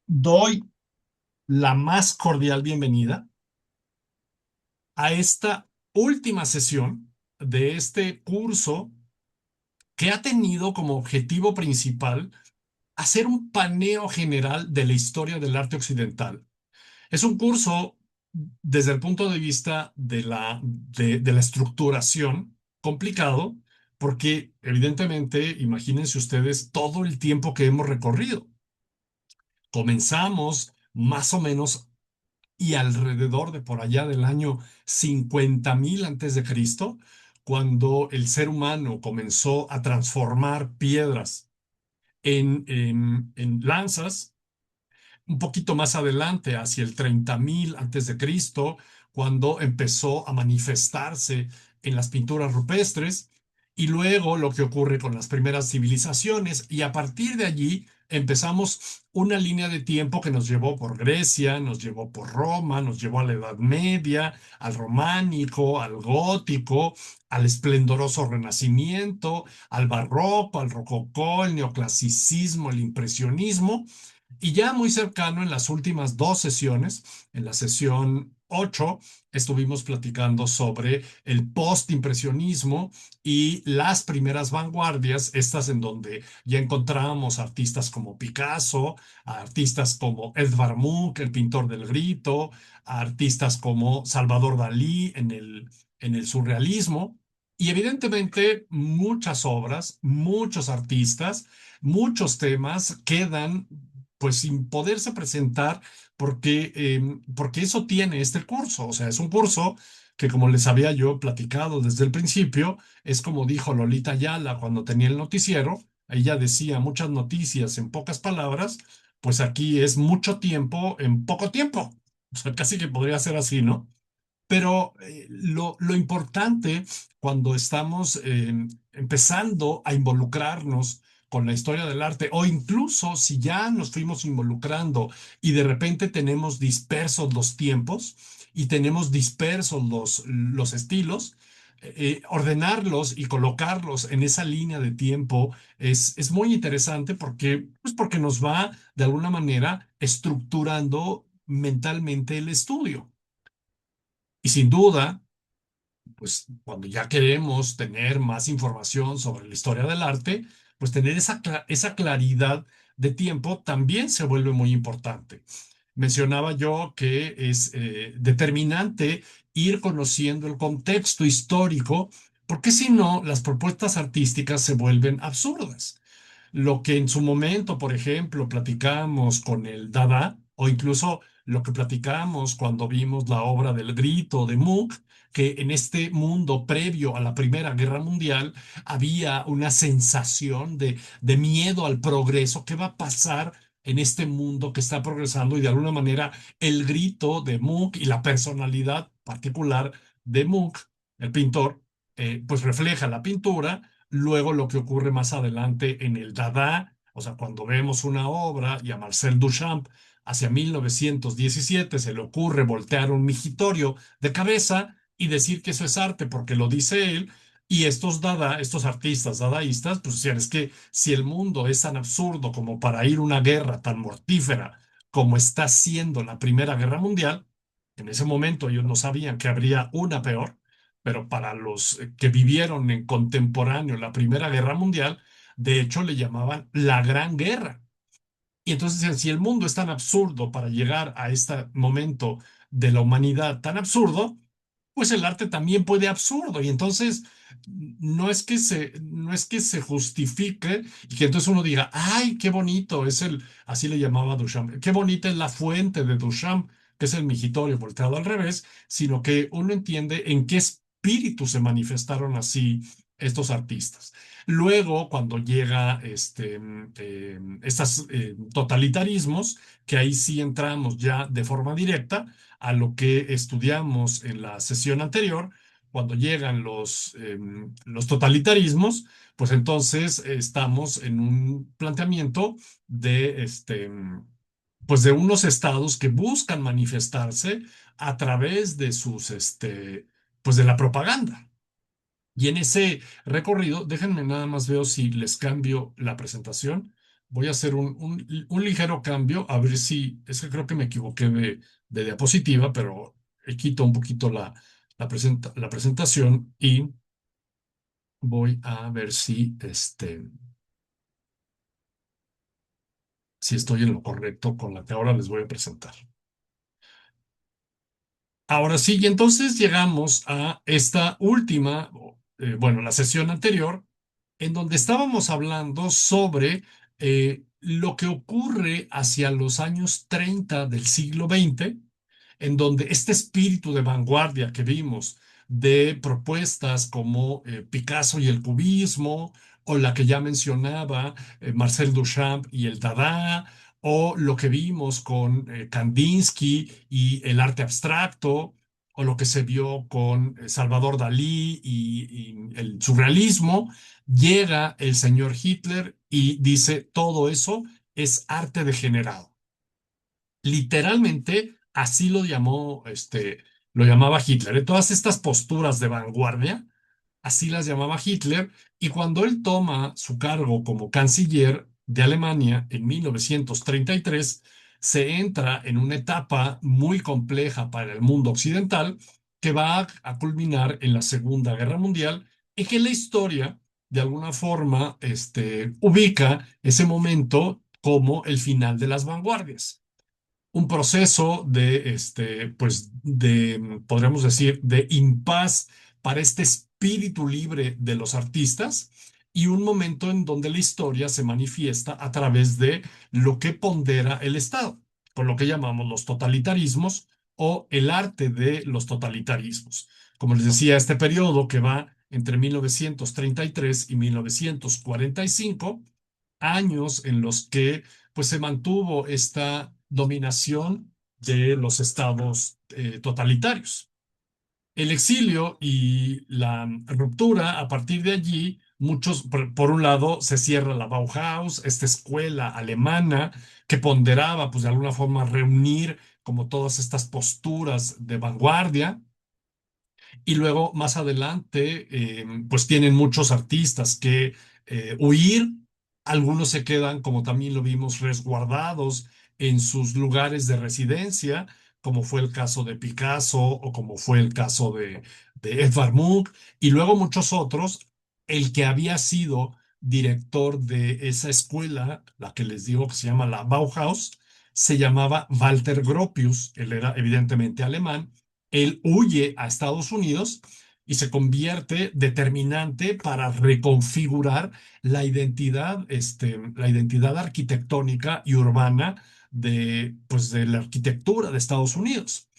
Doy la más cordial bienvenida a esta última sesión de este curso que ha tenido como objetivo principal hacer un paneo general de la historia del arte occidental. Es un curso desde el punto de vista de la estructuración complicado, porque evidentemente, imagínense ustedes todo el tiempo que hemos recorrido. Comenzamos más o menos y alrededor de por allá del año 50.000 antes de Cristo, cuando el ser humano comenzó a transformar piedras en lanzas. Un poquito más adelante, hacia el 30.000 antes de Cristo, cuando empezó a manifestarse en las pinturas rupestres, y luego lo que ocurre con las primeras civilizaciones, y a partir de allí empezamos una línea de tiempo que nos llevó por Grecia, nos llevó por Roma, nos llevó a la Edad Media, al románico, al gótico, al esplendoroso Renacimiento, al barroco, al rococó, el neoclasicismo, el impresionismo, y ya muy cercano en las últimas dos sesiones, en la sesión 8, estuvimos platicando sobre el postimpresionismo y las primeras vanguardias, estas en donde ya encontramos artistas como Picasso, artistas como Edvard Munch, el pintor del grito, artistas como Salvador Dalí en el surrealismo. Y evidentemente muchas obras, muchos artistas, muchos temas quedan pues sin poderse presentar porque eso tiene este curso. O sea, es un curso que, como les había yo platicado desde el principio, es como dijo Lolita Ayala cuando tenía el noticiero. Ella decía muchas noticias en pocas palabras, pues aquí es mucho tiempo en poco tiempo. O sea, casi que podría ser así, ¿no? Pero lo importante cuando estamos empezando a involucrarnos con la historia del arte, o incluso si ya nos fuimos involucrando y de repente tenemos dispersos los tiempos y tenemos dispersos los estilos, ordenarlos y colocarlos en esa línea de tiempo es muy interesante porque nos va de alguna manera estructurando mentalmente el estudio. Y sin duda, pues cuando ya queremos tener más información sobre la historia del arte, pues tener esa claridad de tiempo también se vuelve muy importante. Mencionaba yo que es determinante ir conociendo el contexto histórico, porque si no, las propuestas artísticas se vuelven absurdas. Lo que en su momento, por ejemplo, platicamos con el Dada, o incluso lo que platicamos cuando vimos la obra del Grito de Munch, que en este mundo previo a la Primera Guerra Mundial había una sensación de miedo al progreso. ¿Qué va a pasar en este mundo que está progresando? Y de alguna manera el grito de Munch y la personalidad particular de Munch, el pintor, pues refleja la pintura. Luego lo que ocurre más adelante en el Dada, o sea, cuando vemos una obra y a Marcel Duchamp hacia 1917 se le ocurre voltear un migitorio de cabeza y decir que eso es arte porque lo dice él. Y estos artistas dadaístas, pues decían, es que si el mundo es tan absurdo como para ir a una guerra tan mortífera como está siendo la Primera Guerra Mundial, en ese momento ellos no sabían que habría una peor, pero para los que vivieron en contemporáneo la Primera Guerra Mundial, de hecho le llamaban la Gran Guerra. Y entonces decían, si el mundo es tan absurdo para llegar a este momento de la humanidad tan absurdo, pues el arte también puede absurdo. Y entonces no es que se justifique y que entonces uno diga, ay, qué bonito es así le llamaba Duchamp, qué bonita es la fuente de Duchamp, que es el migitorio volteado al revés, sino que uno entiende en qué espíritu se manifestaron así estos artistas. Luego, cuando llega estos totalitarismos, que ahí sí entramos ya de forma directa a lo que estudiamos en la sesión anterior, cuando llegan los totalitarismos, pues entonces estamos en un planteamiento de, pues de unos estados que buscan manifestarse a través de pues de la propaganda. Y en ese recorrido, déjenme nada más veo si les cambio la presentación. Voy a hacer un ligero cambio, a ver si, es que creo que me equivoqué de diapositiva, pero quito un poquito la presentación y voy a ver si estoy en lo correcto con la que ahora les voy a presentar. Ahora sí, y entonces llegamos a esta última, bueno, la sesión anterior, en donde estábamos hablando sobre lo que ocurre hacia los años 30 del siglo XX, en donde este espíritu de vanguardia que vimos de propuestas como Picasso y el cubismo, o la que ya mencionaba Marcel Duchamp y el Dada, o lo que vimos con Kandinsky y el arte abstracto, o lo que se vio con Salvador Dalí y el surrealismo, llega el señor Hitler y dice, todo eso es arte degenerado. Literalmente así lo llamaba Hitler. Todas estas posturas de vanguardia, así las llamaba Hitler, y cuando él toma su cargo como canciller de Alemania en 1933, se entra en una etapa muy compleja para el mundo occidental que va a culminar en la Segunda Guerra Mundial y que la historia, de alguna forma, ubica ese momento como el final de las vanguardias, un proceso podríamos decir, de impas para este espíritu libre de los artistas y un momento en donde la historia se manifiesta a través de lo que pondera el Estado, por lo que llamamos los totalitarismos o el arte de los totalitarismos. Como les decía, este periodo que va entre 1933 y 1945, años en los que pues se mantuvo esta dominación de los estados totalitarios. El exilio y la ruptura, a partir de allí, muchos, por un lado, se cierra la Bauhaus, esta escuela alemana que ponderaba, pues de alguna forma, reunir como todas estas posturas de vanguardia, y luego más adelante, pues tienen muchos artistas que huir. Algunos se quedan, como también lo vimos, resguardados en sus lugares de residencia, como fue el caso de Picasso o como fue el caso de Edvard Munch. Y luego muchos otros, el que había sido director de esa escuela, la que les digo que se llama la Bauhaus, se llamaba Walter Gropius. Él era evidentemente alemán. Él huye a Estados Unidos y se convierte determinante para reconfigurar la identidad arquitectónica y urbana de la arquitectura de Estados Unidos.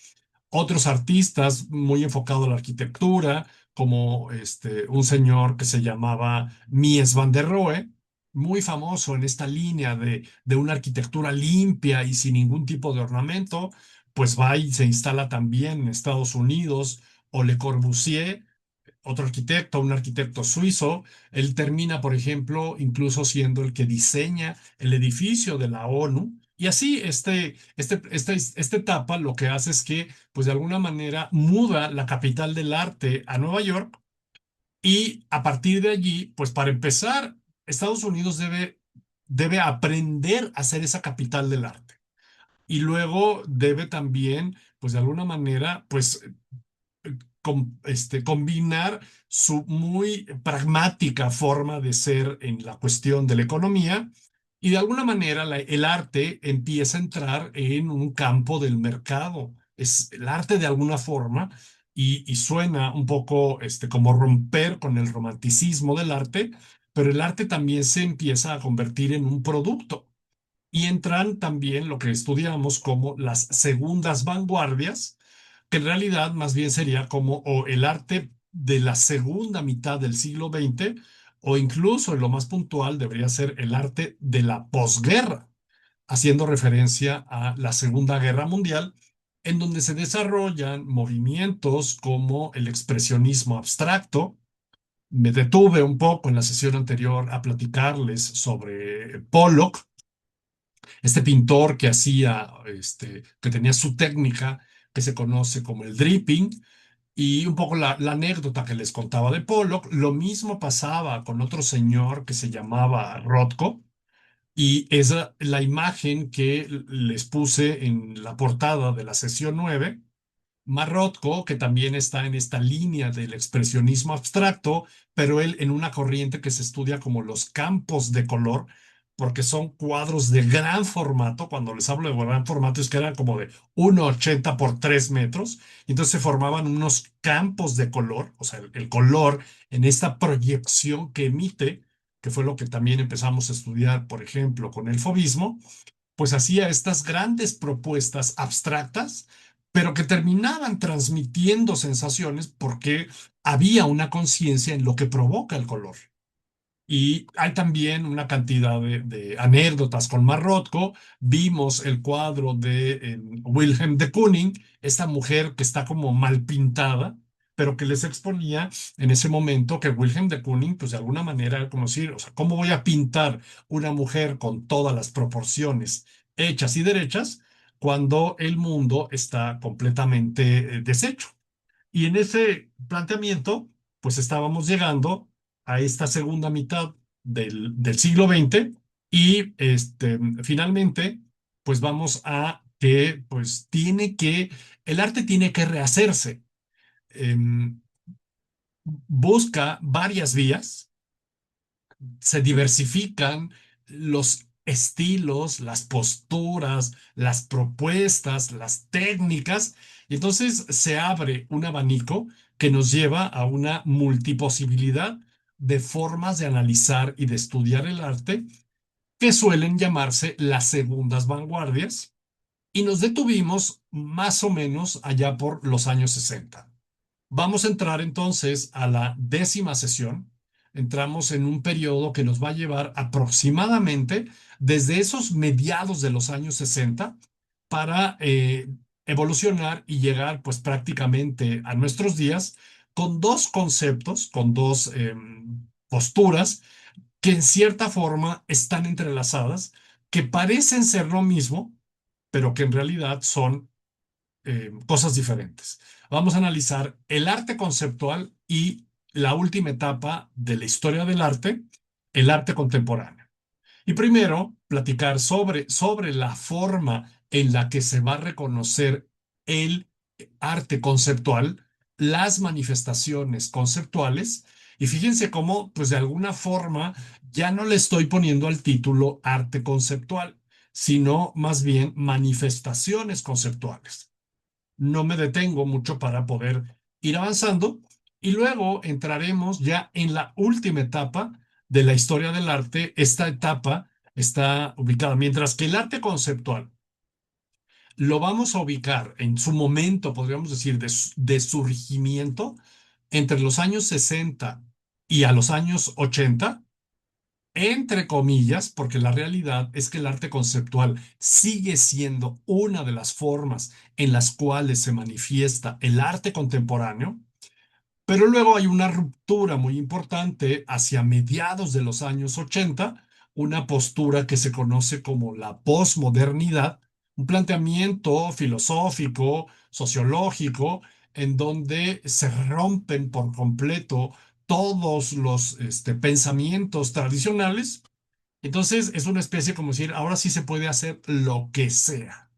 Otros artistas muy enfocados a la arquitectura, como un señor que se llamaba Mies van der Rohe, muy famoso en esta línea de una arquitectura limpia y sin ningún tipo de ornamento, pues va y se instala también en Estados Unidos. O Le Corbusier, otro arquitecto, un arquitecto suizo. Él termina, por ejemplo, incluso siendo el que diseña el edificio de la ONU. Y así, esta etapa lo que hace es que, pues de alguna manera, muda la capital del arte a Nueva York, y a partir de allí, pues para empezar, Estados Unidos debe aprender a ser esa capital del arte. Y luego debe también, pues de alguna manera, pues combinar su muy pragmática forma de ser en la cuestión de la economía, y de alguna manera el arte empieza a entrar en un campo del mercado. Es el arte de alguna forma, y suena un poco como romper con el romanticismo del arte, pero el arte también se empieza a convertir en un producto. Y entran también lo que estudiamos como las segundas vanguardias, que en realidad más bien sería como o el arte de la segunda mitad del siglo XX, o incluso, en lo más puntual, debería ser el arte de la posguerra, haciendo referencia a la Segunda Guerra Mundial, en donde se desarrollan movimientos como el expresionismo abstracto. Me detuve un poco en la sesión anterior a platicarles sobre Pollock, este pintor que que tenía su técnica que se conoce como el dripping. Y un poco la anécdota que les contaba de Pollock, lo mismo pasaba con otro señor que se llamaba Rothko. Y es la imagen que les puse en la portada de la sesión 9. Marroco, que también está en esta línea del expresionismo abstracto, pero él en una corriente que se estudia como los campos de color, porque son cuadros de gran formato. Cuando les hablo de gran formato es que eran como de 1,80 por 3 metros. Y entonces se formaban unos campos de color, o sea, el color en esta proyección que emite, que fue lo que también empezamos a estudiar, por ejemplo, con el fauvismo, pues hacía estas grandes propuestas abstractas, pero que terminaban transmitiendo sensaciones porque había una conciencia en lo que provoca el color. Y hay también una cantidad de anécdotas con Marrotco. Vimos el cuadro de Wilhelm de Kooning, esta mujer que está como mal pintada, pero que les exponía en ese momento que Wilhelm de Kooning, pues de alguna manera, era como decir, o sea, ¿cómo voy a pintar una mujer con todas las proporciones hechas y derechas cuando el mundo está completamente deshecho? Y en ese planteamiento, pues estábamos llegando a esta segunda mitad del siglo XX y finalmente, pues vamos a que, pues el arte tiene que rehacerse. Em, Busca varias vías, se diversifican los estilos, las posturas, las propuestas, las técnicas, y entonces se abre un abanico que nos lleva a una multiposibilidad de formas de analizar y de estudiar el arte que suelen llamarse las segundas vanguardias, y nos detuvimos más o menos allá por los años 60. Vamos a entrar entonces a la 10ª sesión. Entramos en un periodo que nos va a llevar aproximadamente desde esos mediados de los años 60 para evolucionar y llegar pues prácticamente a nuestros días con dos conceptos, con dos posturas que en cierta forma están entrelazadas, que parecen ser lo mismo, pero que en realidad son cosas diferentes. Vamos a analizar el arte conceptual y la última etapa de la historia del arte, el arte contemporáneo. Y primero, platicar sobre la forma en la que se va a reconocer el arte conceptual, las manifestaciones conceptuales. Y fíjense cómo, pues de alguna forma, ya no le estoy poniendo al título arte conceptual, sino más bien manifestaciones conceptuales. No me detengo mucho para poder ir avanzando y luego entraremos ya en la última etapa de la historia del arte. Esta etapa está ubicada, mientras que el arte conceptual lo vamos a ubicar en su momento, podríamos decir, de surgimiento entre los años 60 y a los años 80, entre comillas, porque la realidad es que el arte conceptual sigue siendo una de las formas en las cuales se manifiesta el arte contemporáneo, pero luego hay una ruptura muy importante hacia mediados de los años 80, una postura que se conoce como la posmodernidad, un planteamiento filosófico, sociológico, en donde se rompen por completo todos los pensamientos tradicionales. Entonces es una especie como decir, ahora sí se puede hacer lo que sea.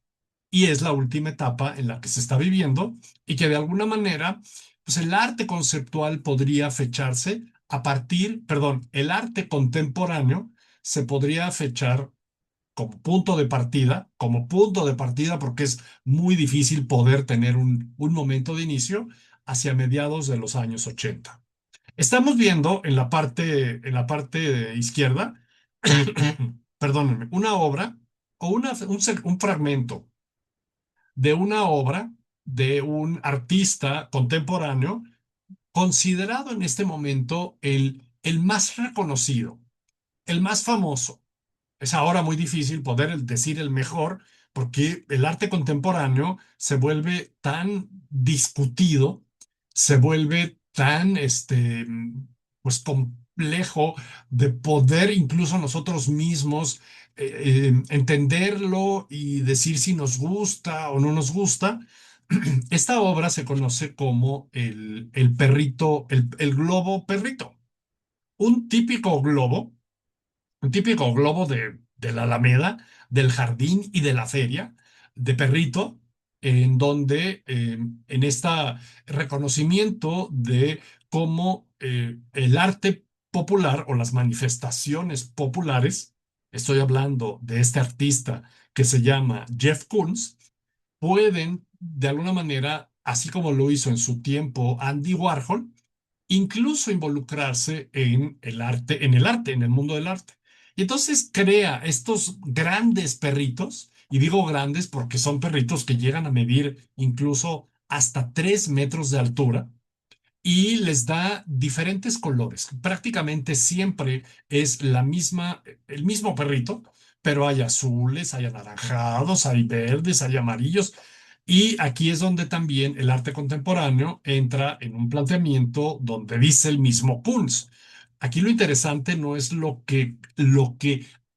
Y es la última etapa en la que se está viviendo y que de alguna manera, pues el arte conceptual podría fecharse a partir, perdón, el arte contemporáneo se podría fechar como punto de partida, porque es muy difícil poder tener un momento de inicio hacia mediados de los años 80. Estamos viendo en la parte izquierda, perdónenme, una obra o un fragmento de una obra de un artista contemporáneo considerado en este momento el más reconocido, el más famoso. Es ahora muy difícil poder decir el mejor porque el arte contemporáneo se vuelve tan discutido, se vuelve tan, pues complejo de poder incluso nosotros mismos entenderlo y decir si nos gusta o no nos gusta. Esta obra se conoce como el perrito, el globo perrito. Un típico globo, un típico globo de la Alameda, del jardín y de la feria de Perrito, en donde en este reconocimiento de cómo el arte popular o las manifestaciones populares, estoy hablando de este artista que se llama Jeff Koons, pueden de alguna manera, así como lo hizo en su tiempo Andy Warhol, incluso involucrarse en el mundo del arte. Y entonces crea estos grandes perritos, y digo grandes porque son perritos que llegan a medir incluso hasta 3 metros de altura, y les da diferentes colores. Prácticamente siempre es el mismo perrito, pero hay azules, hay anaranjados, hay verdes, hay amarillos. Y aquí es donde también el arte contemporáneo entra en un planteamiento donde dice el mismo Kunz. Aquí lo interesante no es lo que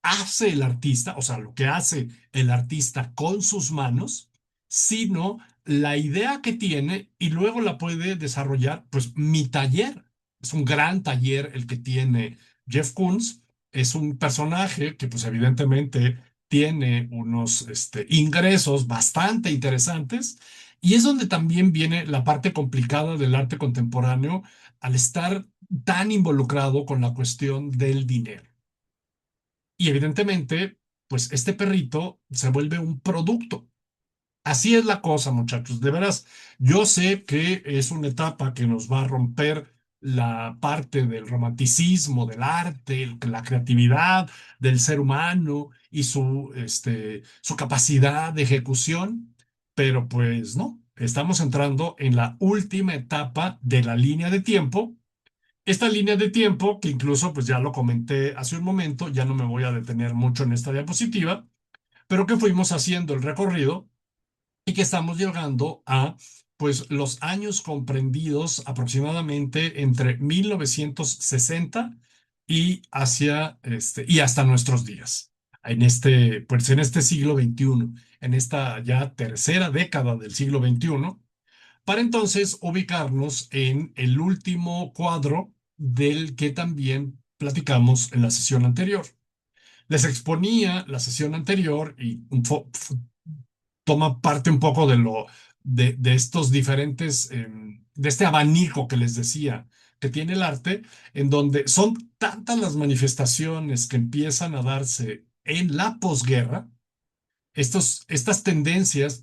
hace el artista, o sea, lo que hace el artista con sus manos, sino la idea que tiene y luego la puede desarrollar. Pues mi taller es un gran taller el que tiene Jeff Koons. Es un personaje que pues evidentemente tiene unos ingresos bastante interesantes, y es donde también viene la parte complicada del arte contemporáneo al estar tan involucrado con la cuestión del dinero. Y evidentemente, pues este perrito se vuelve un producto. Así es la cosa, muchachos. De veras, yo sé que es una etapa que nos va a romper la parte del romanticismo, del arte, la creatividad del ser humano y su capacidad de ejecución, pero pues no, estamos entrando en la última etapa de la línea de tiempo. Esta línea de tiempo, que incluso pues ya lo comenté hace un momento, ya no me voy a detener mucho en esta diapositiva, pero que fuimos haciendo el recorrido y que estamos llegando a pues los años comprendidos aproximadamente entre 1960 y hasta nuestros días. En este siglo XXI, en esta ya tercera década del siglo XXI, para entonces ubicarnos en el último cuadro del que también platicamos en la sesión anterior. Les exponía la sesión anterior y toma parte un poco de estos diferentes, de este abanico que les decía que tiene el arte, en donde son tantas las manifestaciones que empiezan a darse en la posguerra, estas tendencias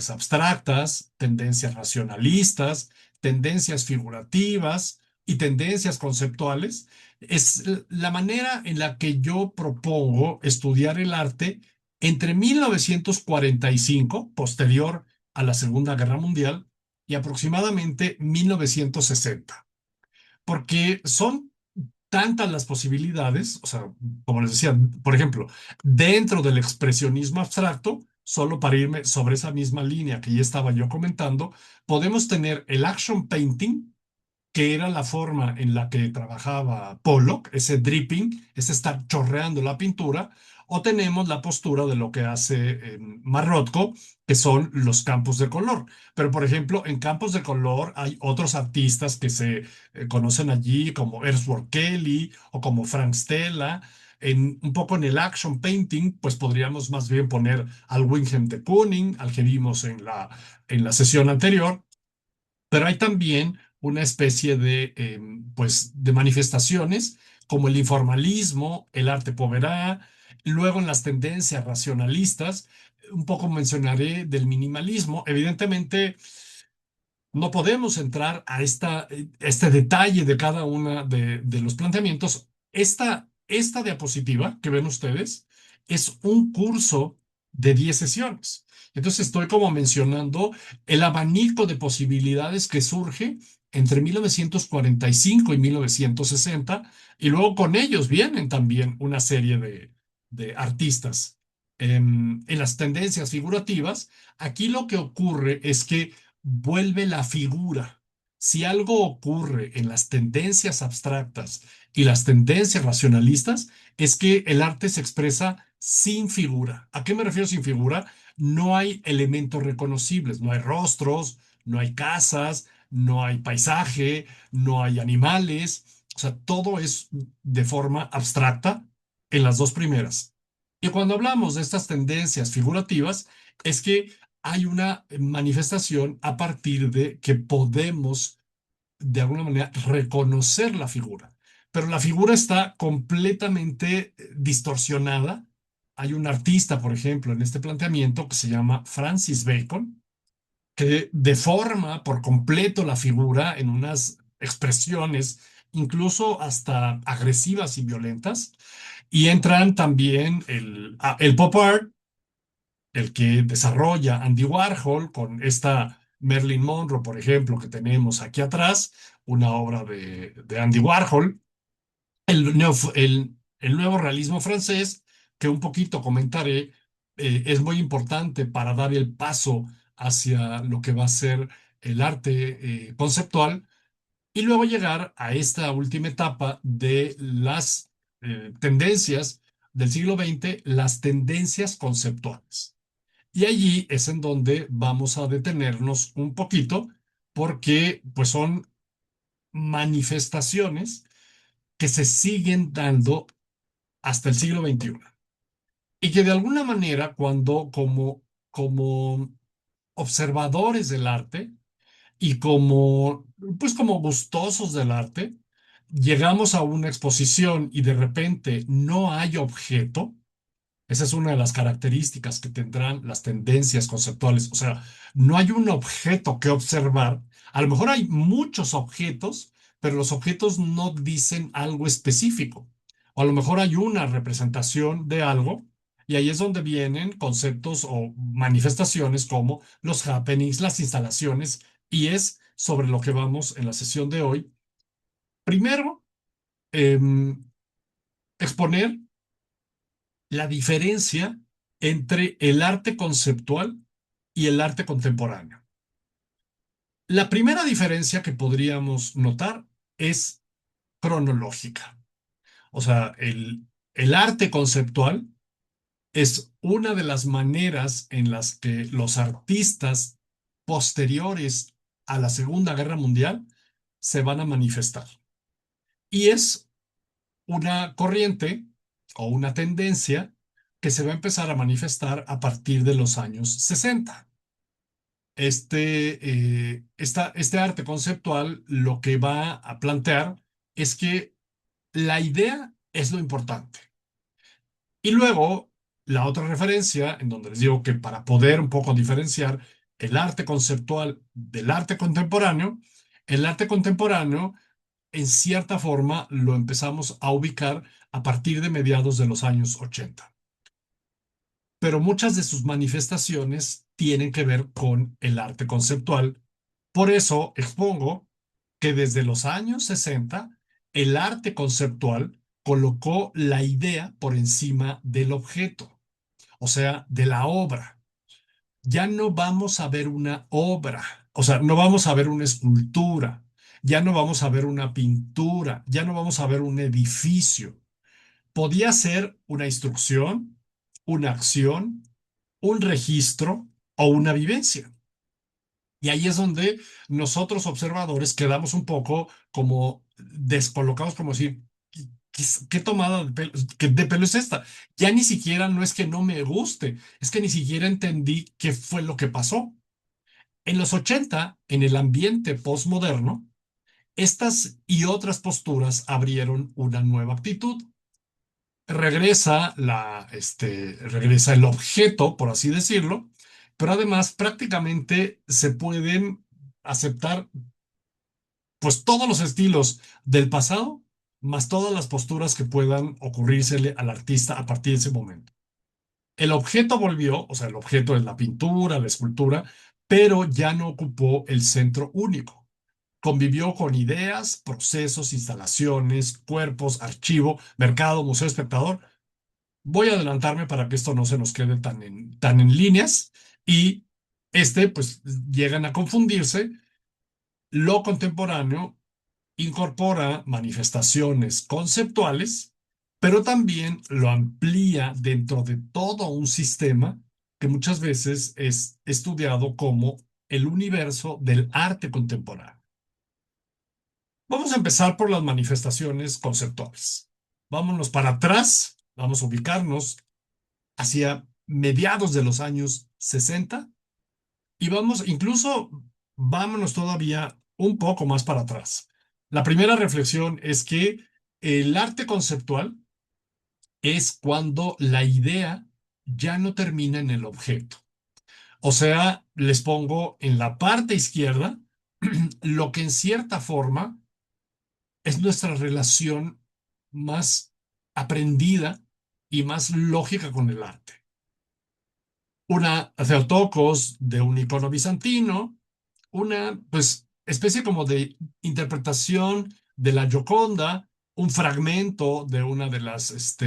abstractas, tendencias racionalistas, tendencias figurativas y tendencias conceptuales, es la manera en la que yo propongo estudiar el arte entre 1945, posterior a la Segunda Guerra Mundial, y aproximadamente 1960, porque son tantas las posibilidades. O sea, como les decía, por ejemplo, dentro del expresionismo abstracto, solo para irme sobre esa misma línea que ya estaba yo comentando, podemos tener el action painting, que era la forma en la que trabajaba Pollock, ese dripping, ese estar chorreando la pintura, o tenemos la postura de lo que hace Marrotko, que son los campos de color. Pero, por ejemplo, en campos de color hay otros artistas que se conocen allí, como Ellsworth Kelly o como Frank Stella. Un poco en el action painting, pues podríamos más bien poner al Wilhelm de Kooning, al que vimos en la sesión anterior, pero hay también una especie de manifestaciones como el informalismo, el arte povera. Luego en las tendencias racionalistas, un poco mencionaré del minimalismo. Evidentemente, no podemos entrar a este detalle de cada una de los planteamientos. Esta diapositiva que ven ustedes es un curso de 10 sesiones. Entonces estoy como mencionando el abanico de posibilidades que surge entre 1945 y 1960, y luego con ellos vienen también una serie de artistas. En las tendencias figurativas, aquí lo que ocurre es que vuelve la figura. Si algo ocurre en las tendencias abstractas y las tendencias racionalistas, es que el arte se expresa sin figura. ¿A qué me refiero sin figura? No hay elementos reconocibles, no hay rostros, no hay casas, no hay paisaje, no hay animales. O sea, todo es de forma abstracta en las dos primeras. Y cuando hablamos de estas tendencias figurativas, es que hay una manifestación a partir de que podemos, de alguna manera, reconocer la figura. Pero la figura está completamente distorsionada. Hay un artista, por ejemplo, en este planteamiento que se llama Francis Bacon, que deforma por completo la figura en unas expresiones incluso hasta agresivas y violentas. Y entran también el pop art, el que desarrolla Andy Warhol con esta Marilyn Monroe, por ejemplo, que tenemos aquí atrás, una obra de Andy Warhol, el nuevo realismo francés, que un poquito comentaré, es muy importante para dar el paso hacia lo que va a ser el arte conceptual y luego llegar a esta última etapa de las tendencias del siglo XX, las tendencias conceptuales. Y allí es en donde vamos a detenernos un poquito porque pues son manifestaciones que se siguen dando hasta el siglo XXI y que de alguna manera cuando como observadores del arte y como gustosos del arte, llegamos a una exposición y de repente no hay objeto. Esa es una de las características que tendrán las tendencias conceptuales. O sea, no hay un objeto que observar. A lo mejor hay muchos objetos, pero los objetos no dicen algo específico. O a lo mejor hay una representación de algo y ahí es donde vienen conceptos o manifestaciones como los happenings, las instalaciones, y es sobre lo que vamos en la sesión de hoy. Primero, em, exponer la diferencia entre el arte conceptual y el arte contemporáneo. La primera diferencia que podríamos notar es cronológica. O sea, el arte conceptual es una de las maneras en las que los artistas posteriores a la Segunda Guerra Mundial se van a manifestar. Y es una corriente o una tendencia que se va a empezar a manifestar a partir de los años 60. Este arte conceptual lo que va a plantear es que la idea es lo importante. Y luego, la otra referencia, en donde les digo que para poder un poco diferenciar el arte conceptual del arte contemporáneo, el arte contemporáneo en cierta forma lo empezamos a ubicar a partir de mediados de los años 80. Pero muchas de sus manifestaciones tienen que ver con el arte conceptual. Por eso expongo que desde los años 60 el arte conceptual colocó la idea por encima del objeto, o sea, de la obra. Ya no vamos a ver una obra, o sea, no vamos a ver una escultura, ya no vamos a ver una pintura, ya no vamos a ver un edificio. Podía ser una instrucción, una acción, un registro o una vivencia. Y ahí es donde nosotros observadores quedamos un poco como descolocados, como decir, ¿qué tomada de pelo es esta? Ya ni siquiera no es que no me guste, es que ni siquiera entendí qué fue lo que pasó. En los 80, en el ambiente postmoderno, estas y otras posturas abrieron una nueva actitud. Regresa el objeto, por así decirlo, pero además prácticamente se pueden aceptar pues todos los estilos del pasado, más todas las posturas que puedan ocurrírsele al artista a partir de ese momento. El objeto volvió, o sea, el objeto es la pintura, la escultura, pero ya no ocupó el centro único. Convivió con ideas, procesos, instalaciones, cuerpos, archivo, mercado, museo, espectador. Voy a adelantarme para que esto no se nos quede tan en líneas y pues llegan a confundirse. Lo contemporáneo incorpora manifestaciones conceptuales, pero también lo amplía dentro de todo un sistema que muchas veces es estudiado como el universo del arte contemporáneo. Vamos a empezar por las manifestaciones conceptuales. Vámonos para atrás, vamos a ubicarnos hacia mediados de los años 60 y vamos, incluso vámonos todavía un poco más para atrás. La primera reflexión es que el arte conceptual es cuando la idea ya no termina en el objeto. O sea, les pongo en la parte izquierda lo que en cierta forma es nuestra relación más aprendida y más lógica con el arte. Una Theotokos de un icono bizantino, una pues especie como de interpretación de la Gioconda, un fragmento de una de las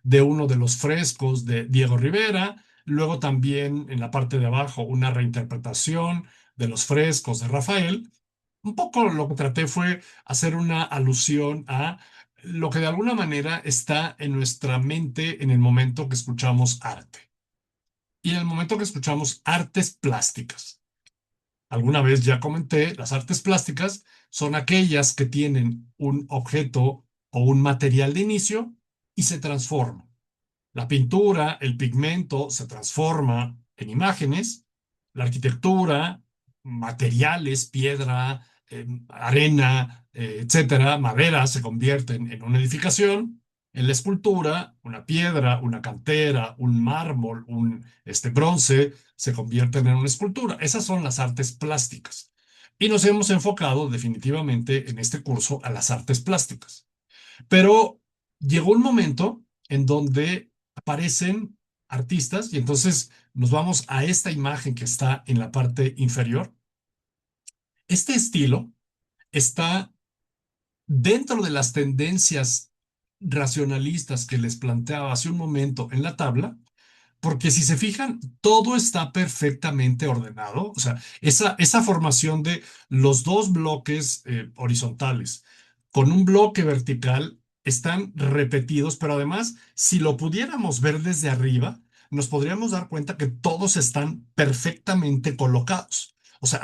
de uno de los frescos de Diego Rivera, luego también en la parte de abajo una reinterpretación de los frescos de Rafael. Un poco lo que traté fue hacer una alusión a lo que de alguna manera está en nuestra mente en el momento que escuchamos arte y en el momento que escuchamos artes plásticas. Alguna vez ya comenté, las artes plásticas son aquellas que tienen un objeto o un material de inicio y se transforman. La pintura, el pigmento se transforma en imágenes, la arquitectura, materiales, piedra, arena, etcétera, madera se convierten en una edificación. En la escultura, una piedra, una cantera, un mármol, un bronce se convierten en una escultura. Esas son las artes plásticas. Y nos hemos enfocado definitivamente en este curso a las artes plásticas. Pero llegó un momento en donde aparecen artistas y entonces nos vamos a esta imagen que está en la parte inferior. Este estilo está dentro de las tendencias racionalistas que les planteaba hace un momento en la tabla, porque si se fijan, todo está perfectamente ordenado. O sea, esa formación de los dos bloques horizontales con un bloque vertical están repetidos, pero además, si lo pudiéramos ver desde arriba, nos podríamos dar cuenta que todos están perfectamente colocados. O sea,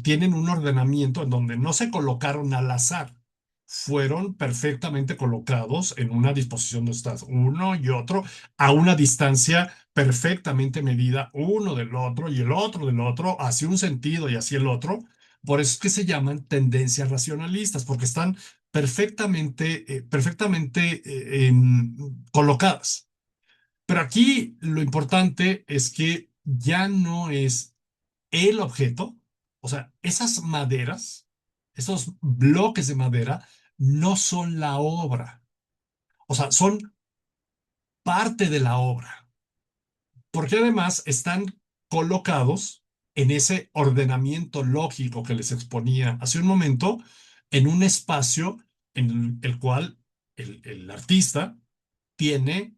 tienen un ordenamiento en donde no se colocaron al azar, fueron perfectamente colocados en una disposición de estado, uno y otro, a una distancia perfectamente medida, uno del otro y el otro del otro, hacia un sentido y hacia el otro. Por eso es que se llaman tendencias racionalistas, porque están perfectamente colocadas. Pero aquí lo importante es que ya no es el objeto, o sea, esas maderas, esos bloques de madera, no son la obra, o sea, son parte de la obra, porque además están colocados en ese ordenamiento lógico que les exponía hace un momento, en un espacio en el cual el artista tiene,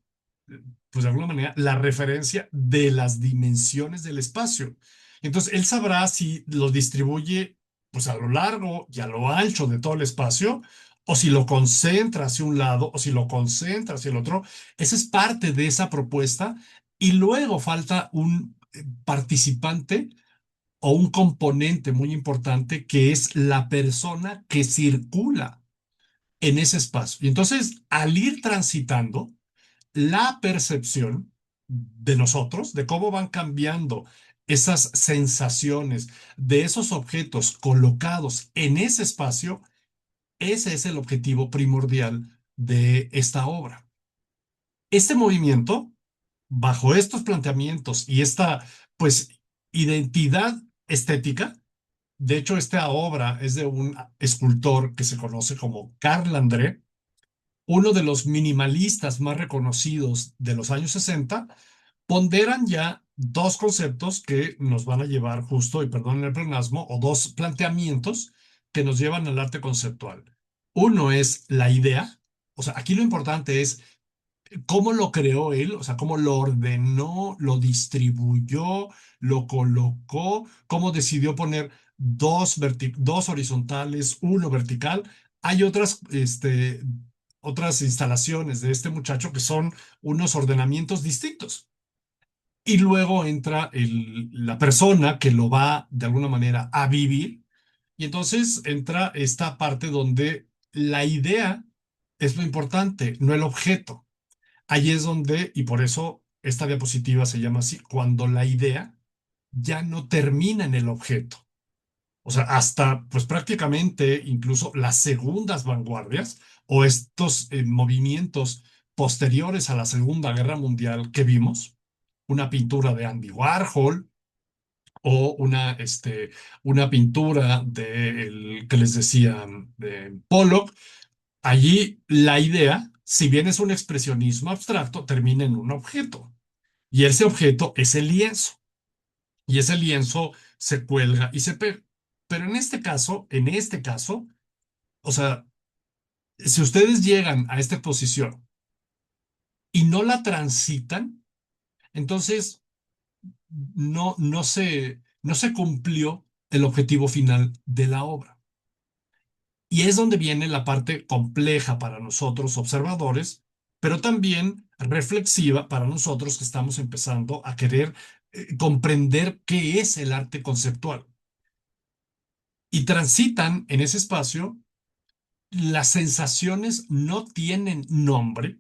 pues de alguna manera, la referencia de las dimensiones del espacio. Entonces, él sabrá si lo distribuye pues a lo largo y a lo ancho de todo el espacio, o si lo concentra hacia un lado, o si lo concentra hacia el otro. Esa es parte de esa propuesta. Y luego falta un participante o un componente muy importante que es la persona que circula en ese espacio. Y entonces, al ir transitando, la percepción de nosotros, de cómo van cambiando esas sensaciones de esos objetos colocados en ese espacio, ese es el objetivo primordial de esta obra. Este movimiento, bajo estos planteamientos y esta, pues, identidad estética, de hecho, esta obra es de un escultor que se conoce como Carl André, uno de los minimalistas más reconocidos de los años 60, ponderan ya dos conceptos que nos van a llevar justo, y perdonen el pleonasmo, o dos planteamientos que nos llevan al arte conceptual. Uno es la idea, o sea, aquí lo importante es cómo lo creó él, o sea, cómo lo ordenó, lo distribuyó, lo colocó, cómo decidió poner dos horizontales, uno vertical. Hay otras instalaciones de este muchacho que son unos ordenamientos distintos. Y luego entra la persona que lo va de alguna manera a vivir. Y entonces entra esta parte donde la idea es lo importante, no el objeto. Ahí es donde, y por eso esta diapositiva se llama así, cuando la idea ya no termina en el objeto. O sea, hasta pues prácticamente incluso las segundas vanguardias o estos movimientos posteriores a la Segunda Guerra Mundial que vimos, una pintura de Andy Warhol o una pintura que les decía de Pollock, allí la idea, si bien es un expresionismo abstracto, termina en un objeto. Y ese objeto es el lienzo. Y ese lienzo se cuelga y se pega. Pero en este caso, o sea, si ustedes llegan a esta posición y no la transitan, entonces no se cumplió el objetivo final de la obra. Y es donde viene la parte compleja para nosotros observadores, pero también reflexiva para nosotros que estamos empezando a querer comprender qué es el arte conceptual. Y transitan en ese espacio, las sensaciones no tienen nombre.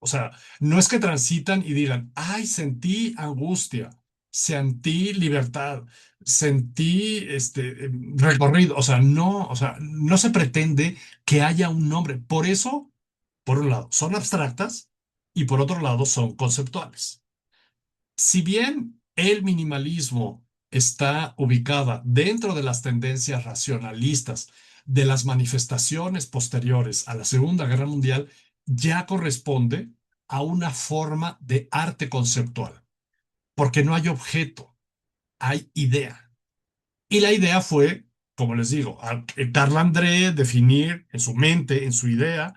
O sea, no es que transitan y digan, ay, sentí angustia, sentí libertad, sentí recorrido. O sea, no se pretende que haya un nombre. Por eso, por un lado, son abstractas y por otro lado, son conceptuales. Si bien el minimalismo está ubicada dentro de las tendencias racionalistas de las manifestaciones posteriores a la Segunda Guerra Mundial, ya corresponde a una forma de arte conceptual, porque no hay objeto, hay idea. Y la idea fue, como les digo, a Carl André definir en su mente, en su idea,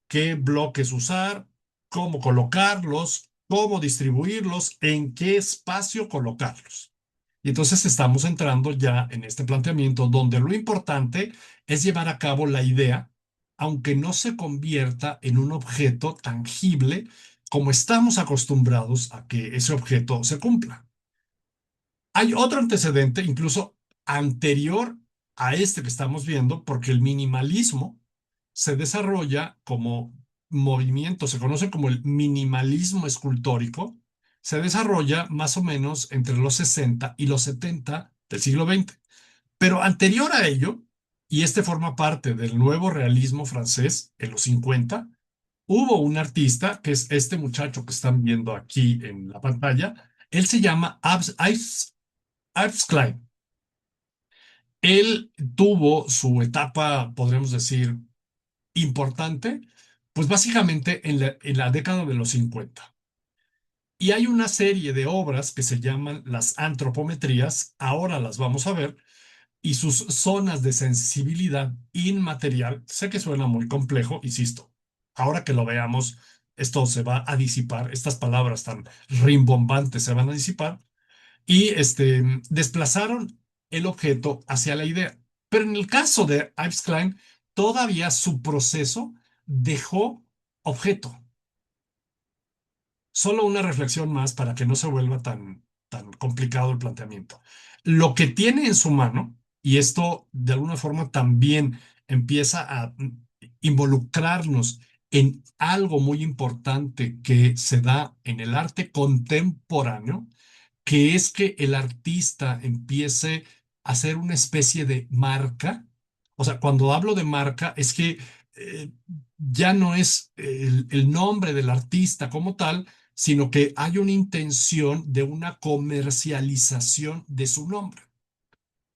qué bloques usar, cómo colocarlos, cómo distribuirlos, en qué espacio colocarlos. Y entonces estamos entrando ya en este planteamiento donde lo importante es llevar a cabo la idea, aunque no se convierta en un objeto tangible como estamos acostumbrados a que ese objeto se cumpla. Hay otro antecedente, incluso anterior a este que estamos viendo, porque el minimalismo se desarrolla como movimiento, se conoce como el minimalismo escultórico, se desarrolla más o menos entre los 60 y los 70 del siglo XX. Pero anterior a ello, y este forma parte del nuevo realismo francés en los 50, hubo un artista, que es este muchacho que están viendo aquí en la pantalla. Él se llama Yves Klein. Él tuvo su etapa, podríamos decir, importante, pues básicamente en la década de los 50. Y hay una serie de obras que se llaman las antropometrías, ahora las vamos a ver, y sus zonas de sensibilidad inmaterial. Sé que suena muy complejo, insisto. Ahora que lo veamos, esto se va a disipar, estas palabras tan rimbombantes se van a disipar y desplazaron el objeto hacia la idea. Pero en el caso de Yves Klein, todavía su proceso dejó objeto. Solo una reflexión más para que no se vuelva tan complicado el planteamiento. Lo que tiene en su mano, y esto de alguna forma también empieza a involucrarnos en algo muy importante que se da en el arte contemporáneo, que es que el artista empiece a hacer una especie de marca. O sea, cuando hablo de marca, es que eh, ya no es el nombre del artista como tal, sino que hay una intención de una comercialización de su nombre.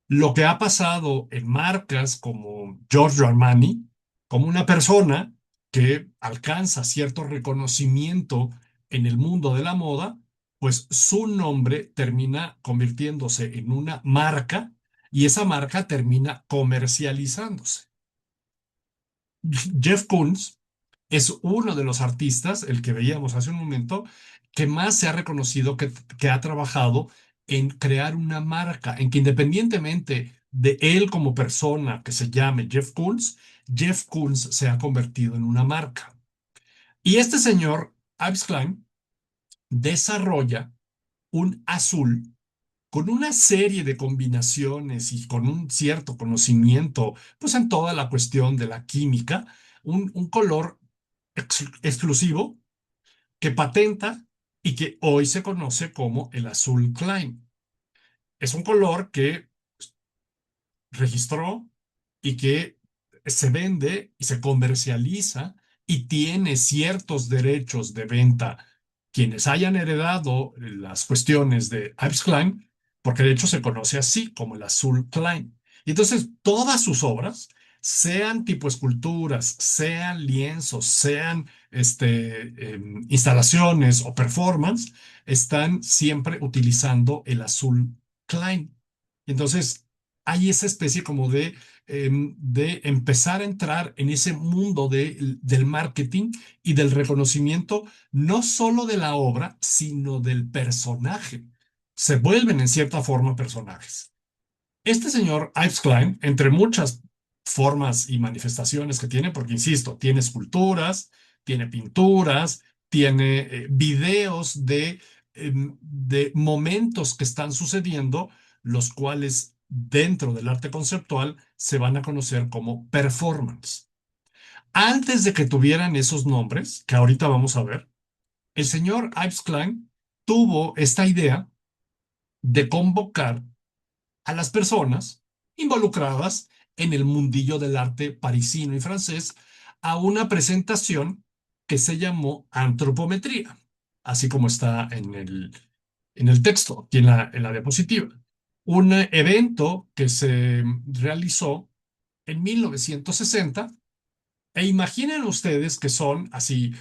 Lo que ha pasado en marcas como Giorgio Armani, como una persona que alcanza cierto reconocimiento en el mundo de la moda, pues su nombre termina convirtiéndose en una marca y esa marca termina comercializándose. Jeff Koons es uno de los artistas, el que veíamos hace un momento, que más se ha reconocido que ha trabajado en crear una marca, en que independientemente de él como persona que se llame Jeff Koons se ha convertido en una marca. Y este señor, Ives Klein, desarrolla un azul con una serie de combinaciones y con un cierto conocimiento, pues en toda la cuestión de la química, un color exclusivo que patenta y que hoy se conoce como el azul Klein. Es un color que registró y que se vende y se comercializa y tiene ciertos derechos de venta quienes hayan heredado las cuestiones de Ives Klein, porque de hecho se conoce así como el azul Klein. Y entonces todas sus obras, sean tipo esculturas, sean lienzos, sean instalaciones o performance, están siempre utilizando el azul Klein. Y entonces hay esa especie como de empezar a entrar en ese mundo del marketing y del reconocimiento, no solo de la obra, sino del personaje. Se vuelven en cierta forma personajes. Este señor Ives Klein, entre muchas formas y manifestaciones que tiene, porque insisto, tiene esculturas, tiene pinturas, tiene videos de momentos que están sucediendo, los cuales dentro del arte conceptual se van a conocer como performance. Antes de que tuvieran esos nombres, que ahorita vamos a ver, el señor Ives Klein tuvo esta idea de convocar a las personas involucradas en el mundillo del arte parisino y francés a una presentación que se llamó antropometría, así como está en el texto, aquí en la diapositiva. Un evento que se realizó en 1960. E imaginen ustedes que son así,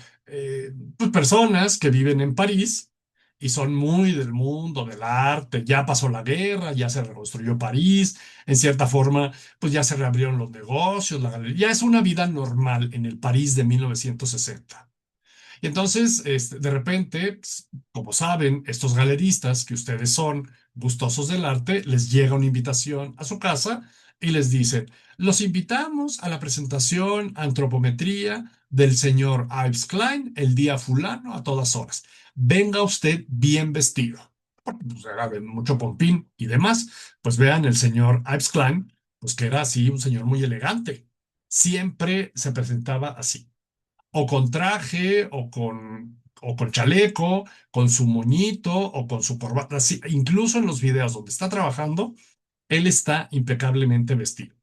pues personas que viven en París y son muy del mundo del arte. Ya pasó la guerra, ya se reconstruyó París, en cierta forma, pues ya se reabrieron los negocios, la galería. Ya es una vida normal en el París de 1960. Y entonces, de repente, pues, como saben, estos galeristas que ustedes son gustosos del arte, les llega una invitación a su casa y les dicen, los invitamos a la presentación Antropometría del señor Ives Klein el día fulano a todas horas. Venga usted bien vestido. Porque pues, era de mucho pompín y demás. Pues vean, el señor Ives Klein, pues que era así, un señor muy elegante. Siempre se presentaba así o con traje, o con chaleco, con su moñito, o con su corbata. Así, incluso en los videos donde está trabajando, él está impecablemente vestido.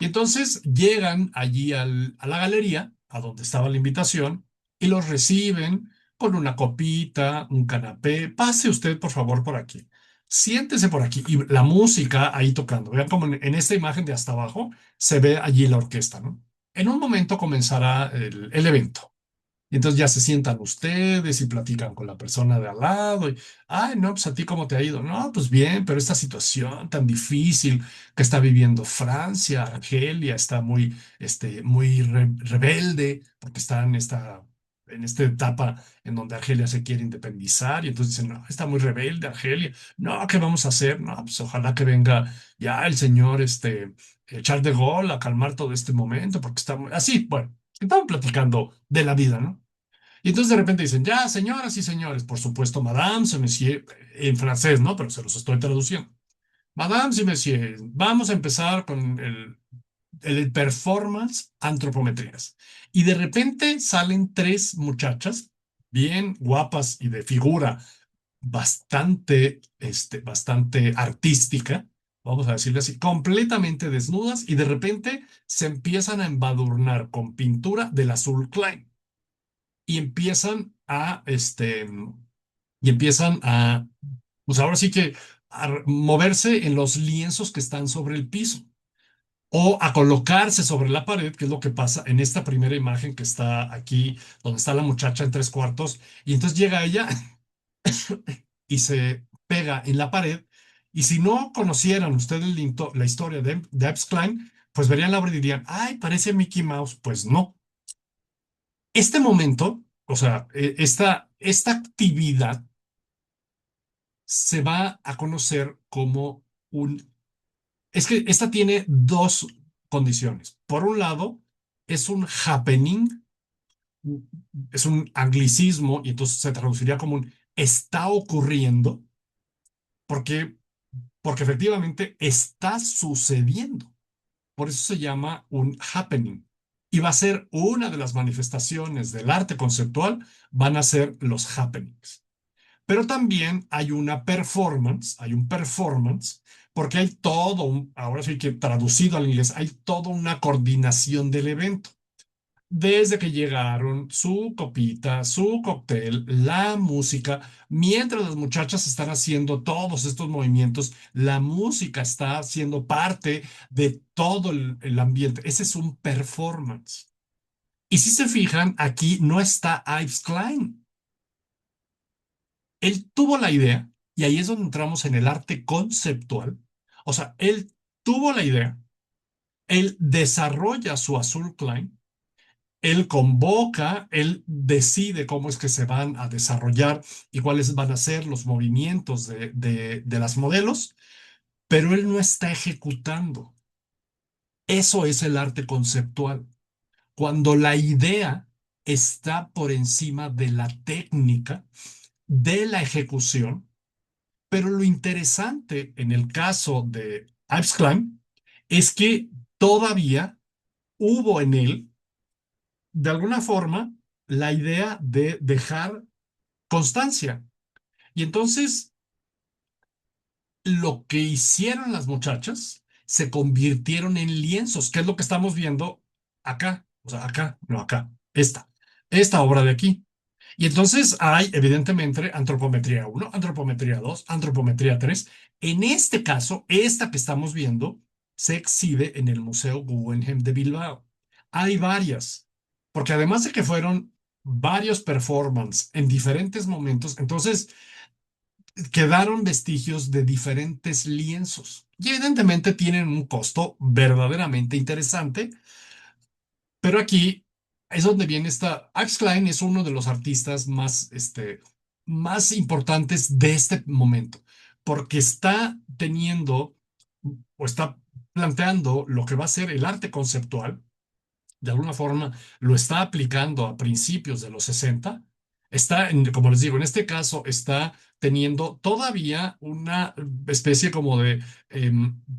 Y entonces llegan allí a la galería, a donde estaba la invitación, y los reciben con una copita, un canapé. Pase usted, por favor, por aquí. Siéntese por aquí. Y la música ahí tocando. Vean como en esta imagen de hasta abajo se ve allí la orquesta, ¿no? En un momento comenzará el evento. Y entonces ya se sientan ustedes y platican con la persona de al lado. Y, ay, no, pues a ti cómo te ha ido. No, pues bien, pero esta situación tan difícil que está viviendo Francia, Argelia, está muy, muy rebelde porque está en esta etapa en donde Argelia se quiere independizar. Y entonces dicen, no, está muy rebelde Argelia. No, ¿qué vamos a hacer? No, pues ojalá que venga ya el señor, Charles de Gaulle a calmar todo este momento porque está muy... Así, bueno, estaban platicando de la vida, ¿no? Y entonces de repente dicen, ya, señoras y señores, por supuesto, madame, monsieur, en francés, ¿no? Pero se los estoy traduciendo. Madame y monsieur, vamos a empezar con el performance antropometrías. Y de repente salen tres muchachas, bien guapas y de figura bastante artística, vamos a decirle así, completamente desnudas, y de repente se empiezan a embadurnar con pintura del azul Klein y empiezan a, pues ahora sí que a moverse en los lienzos que están sobre el piso o a colocarse sobre la pared, que es lo que pasa en esta primera imagen que está aquí, donde está la muchacha en tres cuartos, y entonces llega ella y se pega en la pared, y si no conocieran ustedes la historia de Epps Klein, pues verían la obra y dirían, ay, parece Mickey Mouse. Pues no. Este momento, o sea, esta actividad se va a conocer como un... Es que esta tiene dos condiciones. Por un lado, es un happening, es un anglicismo, y entonces se traduciría como un está ocurriendo, porque, porque efectivamente está sucediendo. Por eso se llama un happening. Y va a ser una de las manifestaciones del arte conceptual, van a ser los happenings. Pero también hay un performance, porque hay todo ahora sí que traducido al inglés, hay toda una coordinación del evento. Desde que llegaron, su copita, su cóctel, la música, mientras las muchachas están haciendo todos estos movimientos, la música está siendo parte de todo el ambiente. Ese es un performance. Y si se fijan, aquí no está Yves Klein. Él tuvo la idea, y ahí es donde entramos en el arte conceptual. O sea, él tuvo la idea, él desarrolla su Azul Klein, él convoca, él decide cómo es que se van a desarrollar y cuáles van a ser los movimientos de las modelos, pero él no está ejecutando. Eso es el arte conceptual. Cuando la idea está por encima de la técnica, de la ejecución. Pero lo interesante en el caso de Ives Klein es que todavía hubo en él, de alguna forma, la idea de dejar constancia. Y entonces, lo que hicieron las muchachas se convirtieron en lienzos, que es lo que estamos viendo acá, o sea, acá, no acá, esta obra de aquí. Y entonces hay, evidentemente, antropometría uno, antropometría 2, antropometría 3. En este caso, esta que estamos viendo se exhibe en el Museo Guggenheim de Bilbao. Hay varias, porque además de que fueron varios performances en diferentes momentos, entonces quedaron vestigios de diferentes lienzos. Y evidentemente tienen un costo verdaderamente interesante, pero aquí es donde viene esta. Axe Klein es uno de los artistas más, más importantes de este momento, porque está teniendo o está planteando lo que va a ser el arte conceptual. De alguna forma lo está aplicando a principios de los 60. Como les digo, en este caso está teniendo todavía una especie como de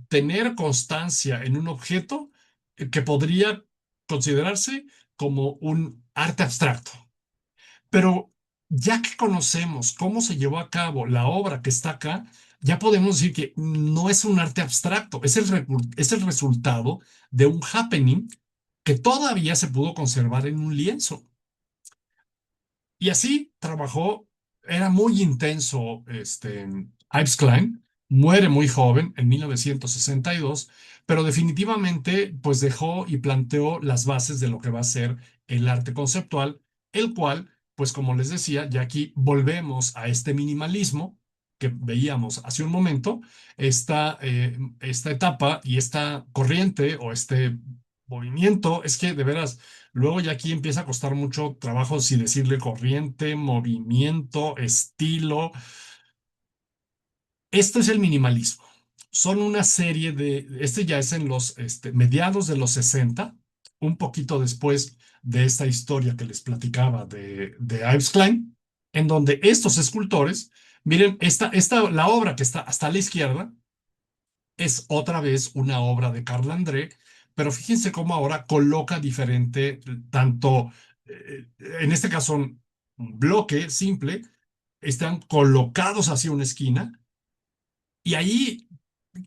tener constancia en un objeto que podría considerarse como un arte abstracto. Pero ya que conocemos cómo se llevó a cabo la obra que está acá, ya podemos decir que no es un arte abstracto, es el resultado de un happening que todavía se pudo conservar en un lienzo. Y así trabajó, era muy intenso, Ives Klein, muere muy joven en 1962, pero definitivamente pues dejó y planteó las bases de lo que va a ser el arte conceptual, el cual, pues como les decía, ya aquí volvemos a este minimalismo que veíamos hace un momento, esta etapa y esta corriente o este movimiento, es que de veras luego ya aquí empieza a costar mucho trabajo si decirle corriente, movimiento, estilo. Esto es el minimalismo. Son una serie este ya es en los mediados de los 60, un poquito después de esta historia que les platicaba de Ives Klein, en donde estos escultores, miren, la obra que está hasta la izquierda, es otra vez una obra de Carl André, pero fíjense cómo ahora coloca diferente, tanto, en este caso, un bloque simple, están colocados hacia una esquina, y ahí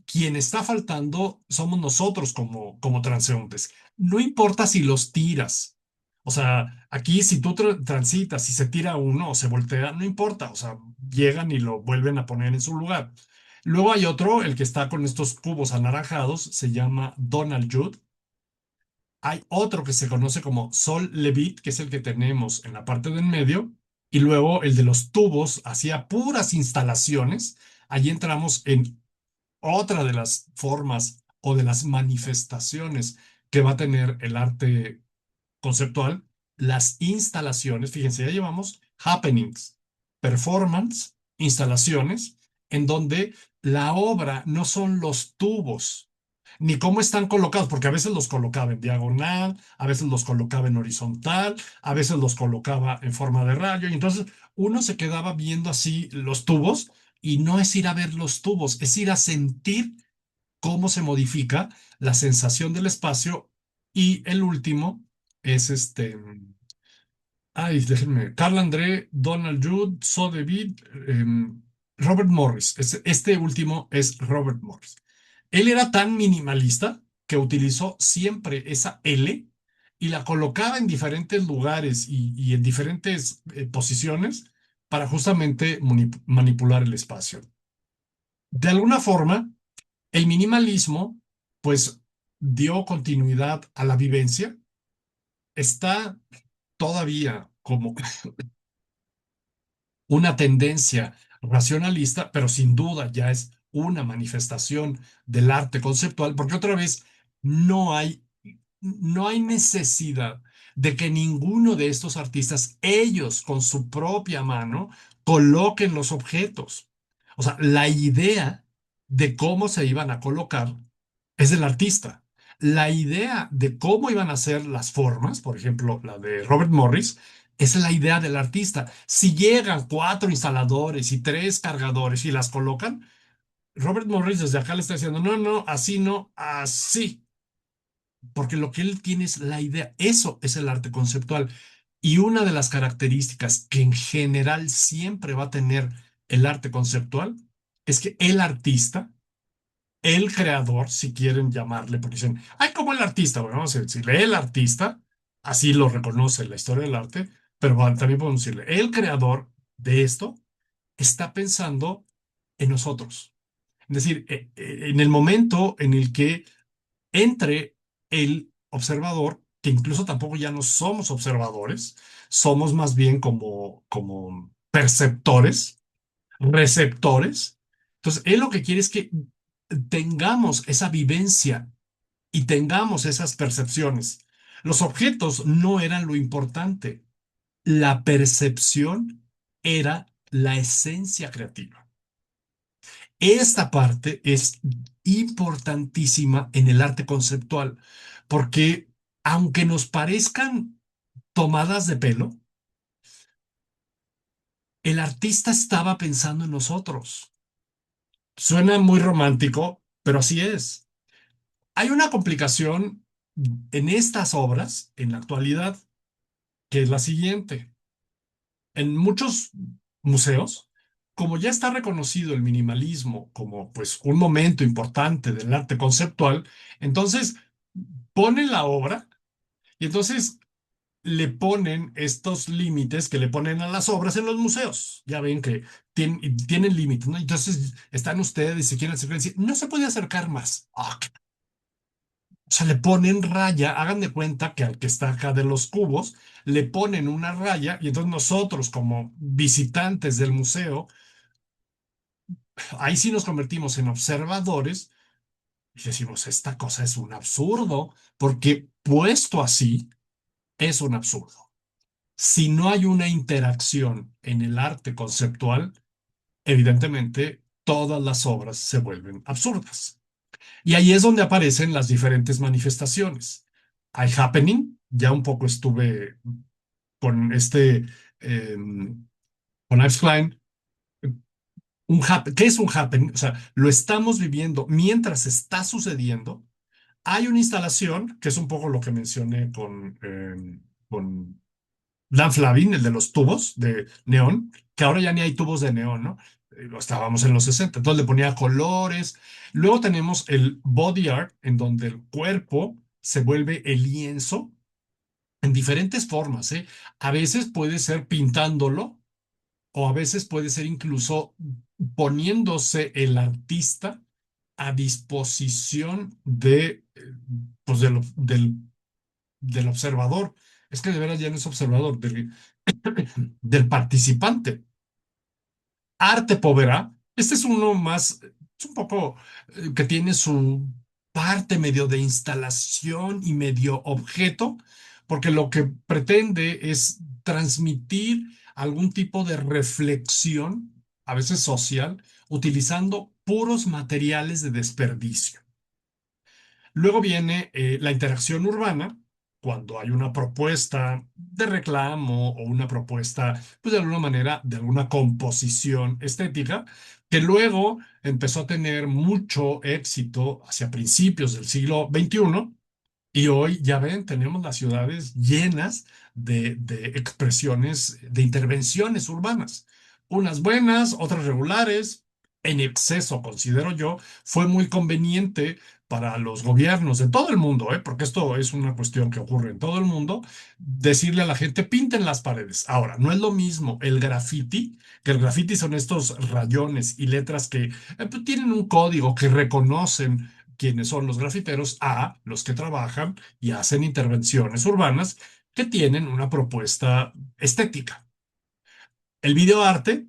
quien está faltando somos nosotros como transeúntes. No importa si los tiras. O sea, aquí si tú transitas, si se tira uno o se voltea, no importa. O sea, llegan y lo vuelven a poner en su lugar. Luego hay otro, el que está con estos cubos anaranjados, se llama Donald Judd. Hay otro que se conoce como Sol Levitt, que es el que tenemos en la parte del medio. Y luego el de los tubos, hacía puras instalaciones. Allí entramos en otra de las formas o de las manifestaciones que va a tener el arte conceptual, las instalaciones. Fíjense, ya llevamos happenings, performance, instalaciones, en donde la obra no son los tubos, ni cómo están colocados, porque a veces los colocaba en diagonal, a veces los colocaba en horizontal, a veces los colocaba en forma de rayo, y entonces uno se quedaba viendo así los tubos, y no es ir a ver los tubos, es ir a sentir cómo se modifica la sensación del espacio. Y el último es ay, déjenme, Carl André, Donald Judd, Sotheby, Robert Morris. Este último es Robert Morris. Él era tan minimalista que utilizó siempre esa L y la colocaba en diferentes lugares y en diferentes posiciones para justamente manipular el espacio. De alguna forma, el minimalismo, pues, dio continuidad a la vivencia. Está todavía como una tendencia racionalista, pero sin duda ya es una manifestación del arte conceptual, porque otra vez no hay, no hay necesidad de que ninguno de estos artistas, ellos con su propia mano, coloquen los objetos. O sea, la idea de cómo se iban a colocar es del artista. La idea de cómo iban a ser las formas, por ejemplo, la de Robert Morris, esa es la idea del artista. Si llegan cuatro instaladores y tres cargadores y las colocan, Robert Morris desde acá le está diciendo, no, no, así no, así. Porque lo que él tiene es la idea. Eso es el arte conceptual. Y una de las características que en general siempre va a tener el arte conceptual es que el artista, el creador, si quieren llamarle, porque dicen, ay, como el artista. Bueno, vamos a decirle, el artista, así lo reconoce la historia del arte, pero bueno, también podemos decirle, el creador de esto está pensando en nosotros. Es decir, en el momento en el que entre el observador, que incluso tampoco ya no somos observadores, somos más bien como perceptores, receptores. Entonces, él lo que quiere es que tengamos esa vivencia y tengamos esas percepciones. Los objetos no eran lo importante, la percepción era la esencia creativa. Esta parte es importantísima en el arte conceptual, porque aunque nos parezcan tomadas de pelo, el artista estaba pensando en nosotros. Suena muy romántico, pero así es. Hay una complicación en estas obras, en la actualidad, que es la siguiente. En muchos museos, como ya está reconocido el minimalismo como pues un momento importante del arte conceptual, entonces ponen la obra y entonces le ponen estos límites que le ponen a las obras en los museos. Ya ven que tienen límites, ¿no? Entonces están ustedes y se quieren acercar y dicen, no se puede acercar más. Ah, o sea, le ponen raya, hagan de cuenta que al que está acá de los cubos, le ponen una raya y entonces nosotros como visitantes del museo, ahí sí nos convertimos en observadores y decimos, esta cosa es un absurdo, porque puesto así, es un absurdo. Si no hay una interacción en el arte conceptual, evidentemente todas las obras se vuelven absurdas. Y ahí es donde aparecen las diferentes manifestaciones. Hay happening, ya un poco estuve con eh, con Ives Klein. ¿Qué es un happening? O sea, lo estamos viviendo mientras está sucediendo. Hay una instalación, que es un poco lo que mencioné con Dan Flavin, el de los tubos de neón, que ahora ya ni hay tubos de neón, ¿no? Estábamos en los 60, entonces le ponía colores. Luego tenemos el body art, en donde el cuerpo se vuelve el lienzo en diferentes formas, ¿eh? A veces puede ser pintándolo o a veces puede ser incluso poniéndose el artista a disposición pues del observador. Es que de veras ya no es observador, del participante. Arte Povera, este es uno más, es un poco que tiene su parte medio de instalación y medio objeto, porque lo que pretende es transmitir algún tipo de reflexión, a veces social, utilizando puros materiales de desperdicio. Luego viene la interacción urbana, cuando hay una propuesta de reclamo o una propuesta, pues de alguna manera, de alguna composición estética, que luego empezó a tener mucho éxito hacia principios del siglo XXI Y hoy ya ven, tenemos las ciudades llenas de expresiones, de intervenciones urbanas. Unas buenas, otras regulares, en exceso, considero yo, fue muy conveniente para los gobiernos de todo el mundo, ¿eh? Porque esto es una cuestión que ocurre en todo el mundo, decirle a la gente, pinten las paredes. Ahora, no es lo mismo el graffiti, que el graffiti son estos rayones y letras que pues, tienen un código que reconocen quienes son los grafiteros a los que trabajan y hacen intervenciones urbanas que tienen una propuesta estética. El videoarte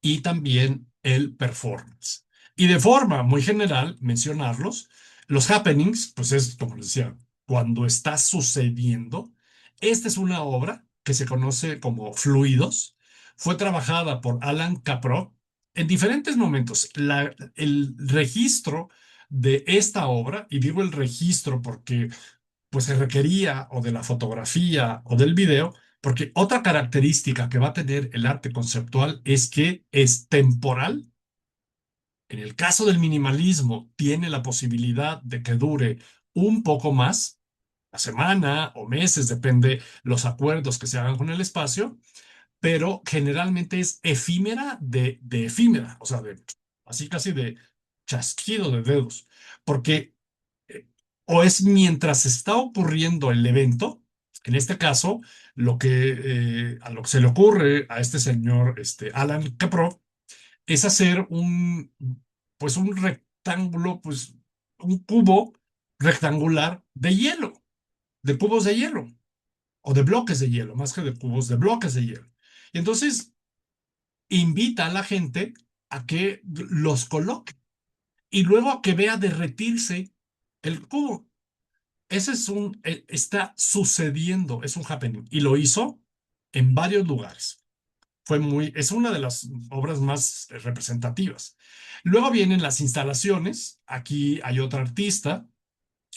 y también el performance. Y de forma muy general, mencionarlos, los happenings, pues es, como les decía, cuando está sucediendo. Esta es una obra que se conoce como Fluidos. Fue trabajada por Alan Caprow en diferentes momentos. El registro de esta obra, y digo el registro porque pues se requería o de la fotografía o del video, porque otra característica que va a tener el arte conceptual es que es temporal. En el caso del minimalismo, tiene la posibilidad de que dure un poco más, la semana o meses, depende los acuerdos que se hagan con el espacio, pero generalmente es efímera de efímera, o sea, así casi de chasquido de dedos, porque eh, o es mientras está ocurriendo el evento, en este caso, a lo que se le ocurre a este señor, Alan Caprow, es hacer pues un rectángulo, pues un cubo rectangular de hielo, de cubos de hielo, o de bloques de hielo, más que de cubos, de bloques de hielo. Y entonces invita a la gente a que los coloque y luego a que vea derretirse el cubo. Está sucediendo, es un happening. Y lo hizo en varios lugares. Es una de las obras más representativas. Luego vienen las instalaciones. Aquí hay otra artista.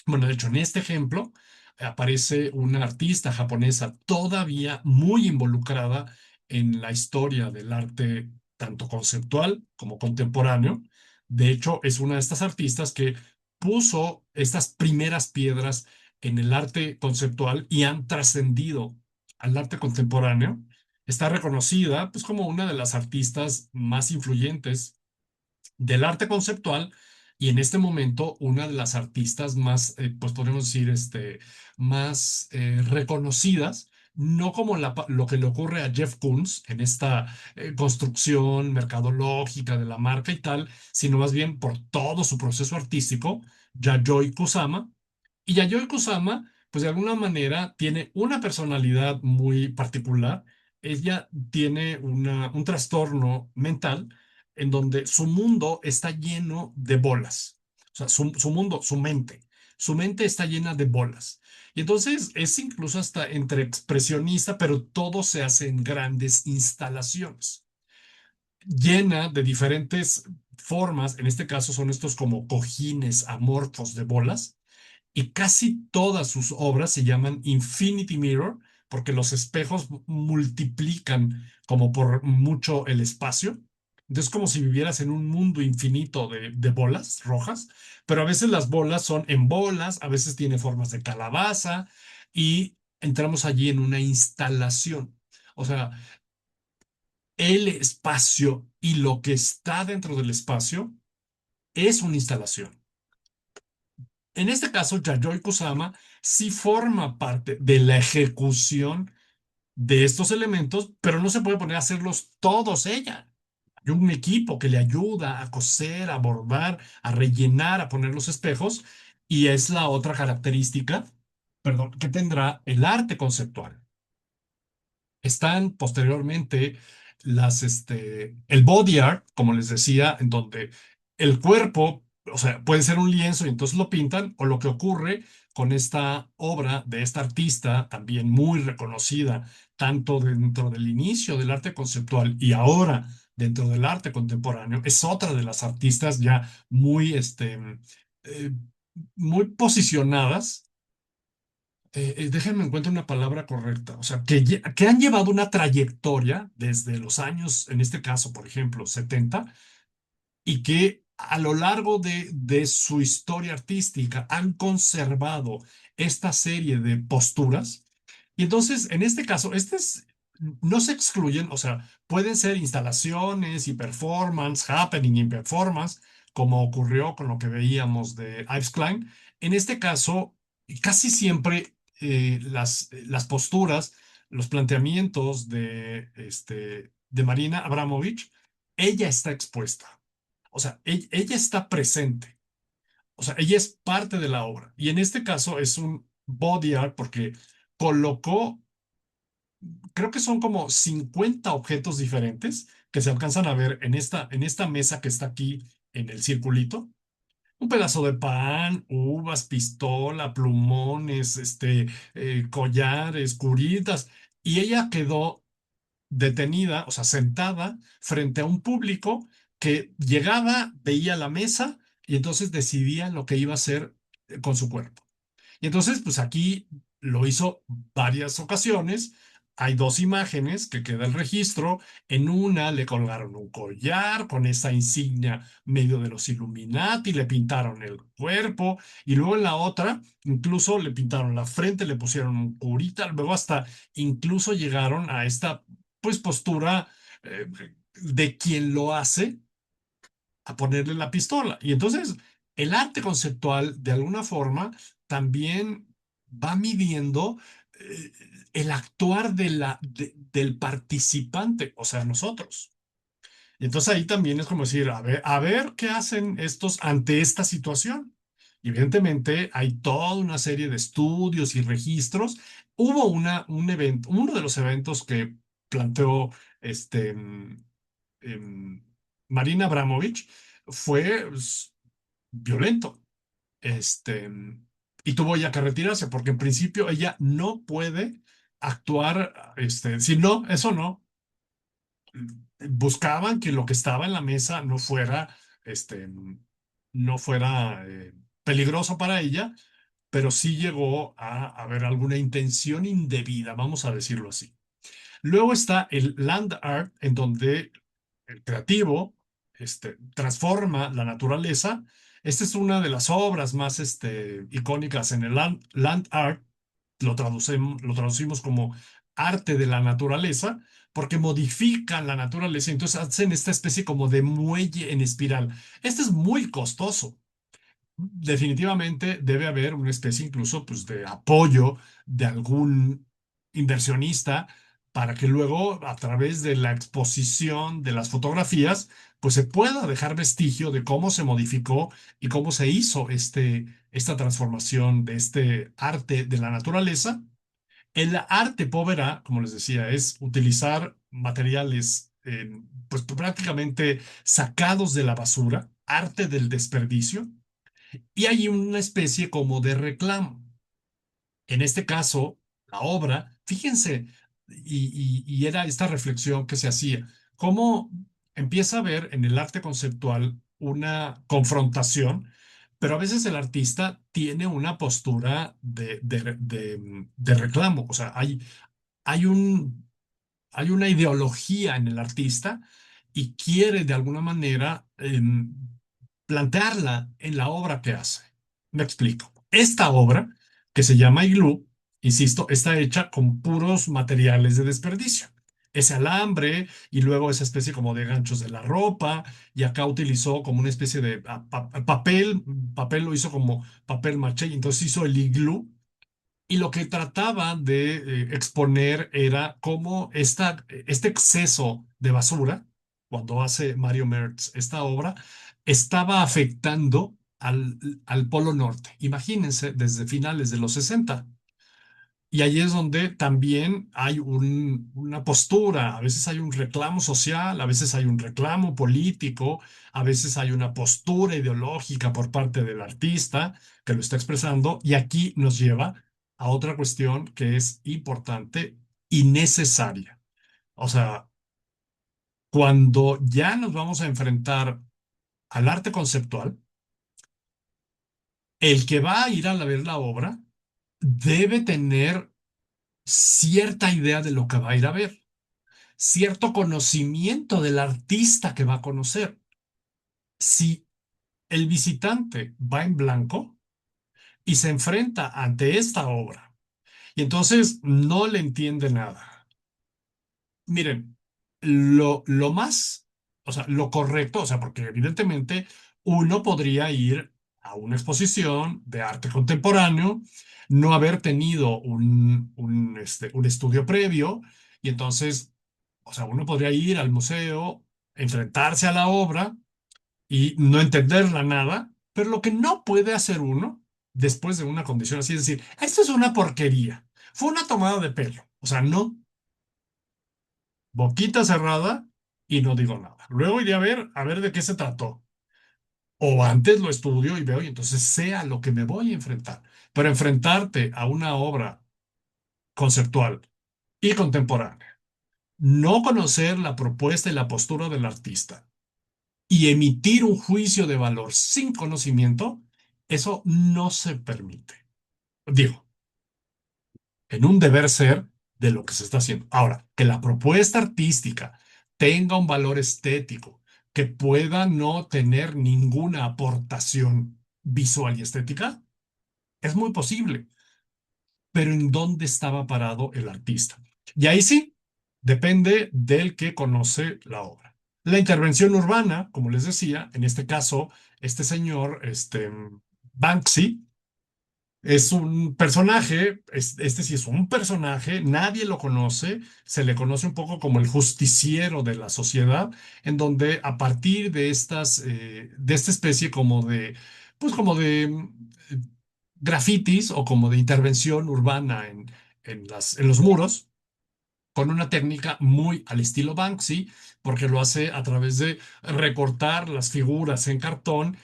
Bueno, de hecho, en este ejemplo aparece una artista japonesa todavía muy involucrada en la historia del arte, tanto conceptual como contemporáneo. De hecho, es una de estas artistas que puso estas primeras piedras en el arte conceptual y han trascendido al arte contemporáneo. Está reconocida, pues, como una de las artistas más influyentes del arte conceptual y en este momento una de las artistas más, pues podemos decir, más reconocidas, no como lo que le ocurre a Jeff Koons en esta construcción mercadológica de la marca y tal, sino más bien por todo su proceso artístico, Yayoi Kusama. Y Yayoi Kusama, pues de alguna manera tiene una personalidad muy particular. Ella tiene un trastorno mental en donde su mundo está lleno de bolas. O sea, su mente está llena de bolas. Y entonces es incluso hasta entre expresionista, pero todo se hace en grandes instalaciones, llena de diferentes formas. En este caso son estos como cojines amorfos de bolas y casi todas sus obras se llaman Infinity Mirror porque los espejos multiplican como por mucho el espacio. Entonces, como si vivieras en un mundo infinito de bolas rojas, pero a veces las bolas son en bolas, a veces tiene formas de calabaza y entramos allí en una instalación. O sea, el espacio y lo que está dentro del espacio es una instalación. En este caso, Yayoi Kusama sí forma parte de la ejecución de estos elementos, pero no se puede poner a hacerlos todos ella. Hay un equipo que le ayuda a coser, a bordar, a rellenar, a poner los espejos, y es la otra característica, perdón, que tendrá el arte conceptual. Están posteriormente el body art, como les decía, en donde el cuerpo, o sea, puede ser un lienzo y entonces lo pintan, o lo que ocurre con esta obra de esta artista, también muy reconocida, tanto dentro del inicio del arte conceptual y ahora dentro del arte contemporáneo, es otra de las artistas ya eh, muy posicionadas. Déjenme encontrar una palabra correcta, o sea, que han llevado una trayectoria desde los años, en este caso, por ejemplo, 70, y que a lo largo de su historia artística han conservado esta serie de posturas. Y entonces, en este caso, no se excluyen, o sea, pueden ser instalaciones y performance, happening y performance, como ocurrió con lo que veíamos de Yves Klein. En este caso, casi siempre las posturas, los planteamientos de Marina Abramovich, ella está expuesta. O sea, ella está presente. O sea, ella es parte de la obra. Y en este caso es un body art porque colocó, creo que son como 50 objetos diferentes que se alcanzan a ver en esta mesa que está aquí en el circulito. Un pedazo de pan, uvas, pistola, plumones, collares, curitas. Y ella quedó detenida, o sea, sentada frente a un público que llegaba, veía la mesa y entonces decidía lo que iba a hacer con su cuerpo. Y entonces, pues aquí lo hizo varias ocasiones. Hay dos imágenes que queda el registro. En una le colgaron un collar con esa insignia medio de los Illuminati, le pintaron el cuerpo y luego en la otra incluso le pintaron la frente, le pusieron un curita, luego hasta incluso llegaron a esta pues postura eh, de quien lo hace a ponerle la pistola. Y entonces el arte conceptual, de alguna forma, también va midiendo eh, el actuar del participante, o sea, nosotros. Y entonces ahí también es como decir, a ver qué hacen estos ante esta situación. Y evidentemente hay toda una serie de estudios y registros. Hubo un evento, uno de los eventos que planteó este, em, Marina Abramovich fue pues, violento. Este, y tuvo ya que retirarse porque en principio ella no puede actuar, si no, eso no. Buscaban que lo que estaba en la mesa este, no fuera peligroso para ella, pero sí llegó a haber alguna intención indebida, vamos a decirlo así. Luego está el land art, en donde el creativo transforma la naturaleza. Esta es una de las obras más icónicas en el land art. Lo traducimos como arte de la naturaleza, porque modifican la naturaleza, entonces hacen esta especie como de muelle en espiral. Este es muy costoso. Definitivamente debe haber una especie incluso pues, de apoyo de algún inversionista para que luego a través de la exposición de las fotografías pues se pueda dejar vestigio de cómo se modificó y cómo se hizo esta transformación de este arte de la naturaleza. El arte povera, como les decía, es utilizar materiales pues prácticamente sacados de la basura, arte del desperdicio, y hay una especie como de reclamo. En este caso, la obra, fíjense, y era esta reflexión que se hacía, cómo empieza a ver en el arte conceptual una confrontación, pero a veces el artista tiene una postura de reclamo, o sea, hay hay una ideología en el artista y quiere de alguna manera plantearla en la obra que hace. Me explico. Esta obra, que se llama Iglú, insisto, está hecha con puros materiales de desperdicio. Ese alambre y luego esa especie como de ganchos de la ropa, y acá utilizó como una especie de papel lo hizo como papel maché, y entonces hizo el iglú, y lo que trataba de exponer era cómo este exceso de basura, cuando hace Mario Merz esta obra, estaba afectando al Polo Norte. Imagínense, desde finales de los 60. Y ahí es donde también hay una postura, a veces hay un reclamo social, a veces hay un reclamo político, a veces hay una postura ideológica por parte del artista que lo está expresando, y aquí nos lleva a otra cuestión que es importante y necesaria. O sea, cuando ya nos vamos a enfrentar al arte conceptual, el que va a ir a ver la obra debe tener cierta idea de lo que va a ir a ver, cierto conocimiento del artista que va a conocer. Si el visitante va en blanco, y se enfrenta ante esta obra y entonces no le entiende nada. Miren, lo más, o sea, lo correcto, o sea, porque evidentemente uno podría ir a una exposición de arte contemporáneo, no haber tenido un estudio previo, y entonces, o sea, uno podría ir al museo, enfrentarse a la obra y no entenderla nada, pero lo que no puede hacer uno después de una condición así es decir, esto es una porquería, fue una tomada de pelo, o sea, no boquita cerrada y no digo nada. Luego iré a ver de qué se trató. O antes lo estudio y veo y entonces sé a lo que me voy a enfrentar. Pero enfrentarte a una obra conceptual y contemporánea, no conocer la propuesta y la postura del artista y emitir un juicio de valor sin conocimiento, eso no se permite. Digo, en un deber ser de lo que se está haciendo. Ahora, que la propuesta artística tenga un valor estético, que pueda no tener ninguna aportación visual y estética, es muy posible, pero ¿en dónde estaba parado el artista? Y ahí sí, depende del que conoce la obra. La intervención urbana, como les decía, en este caso, este señor, Banksy, es un personaje, este sí es un personaje, nadie lo conoce, se le conoce un poco como el justiciero de la sociedad, en donde a partir de de esta especie pues como de grafitis o como de intervención urbana en los muros, con una técnica muy al estilo Banksy, porque lo hace a través de recortar las figuras en cartón,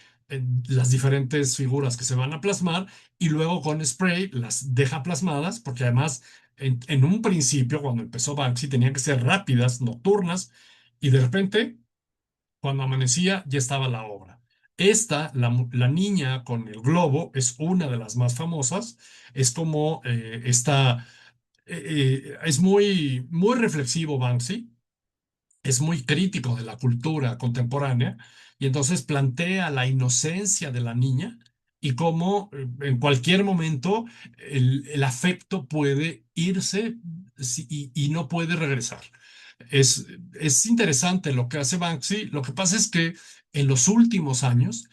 las diferentes figuras que se van a plasmar, y luego con spray las deja plasmadas, porque además en un principio, cuando empezó Banksy, tenían que ser rápidas, nocturnas, y de repente, cuando amanecía, ya estaba la obra. La niña con el globo, es una de las más famosas. Es como es muy reflexivo Banksy, es muy crítico de la cultura contemporánea y entonces plantea la inocencia de la niña y cómo en cualquier momento el afecto puede irse y no puede regresar. Es interesante lo que hace Banksy. Lo que pasa es que en los últimos años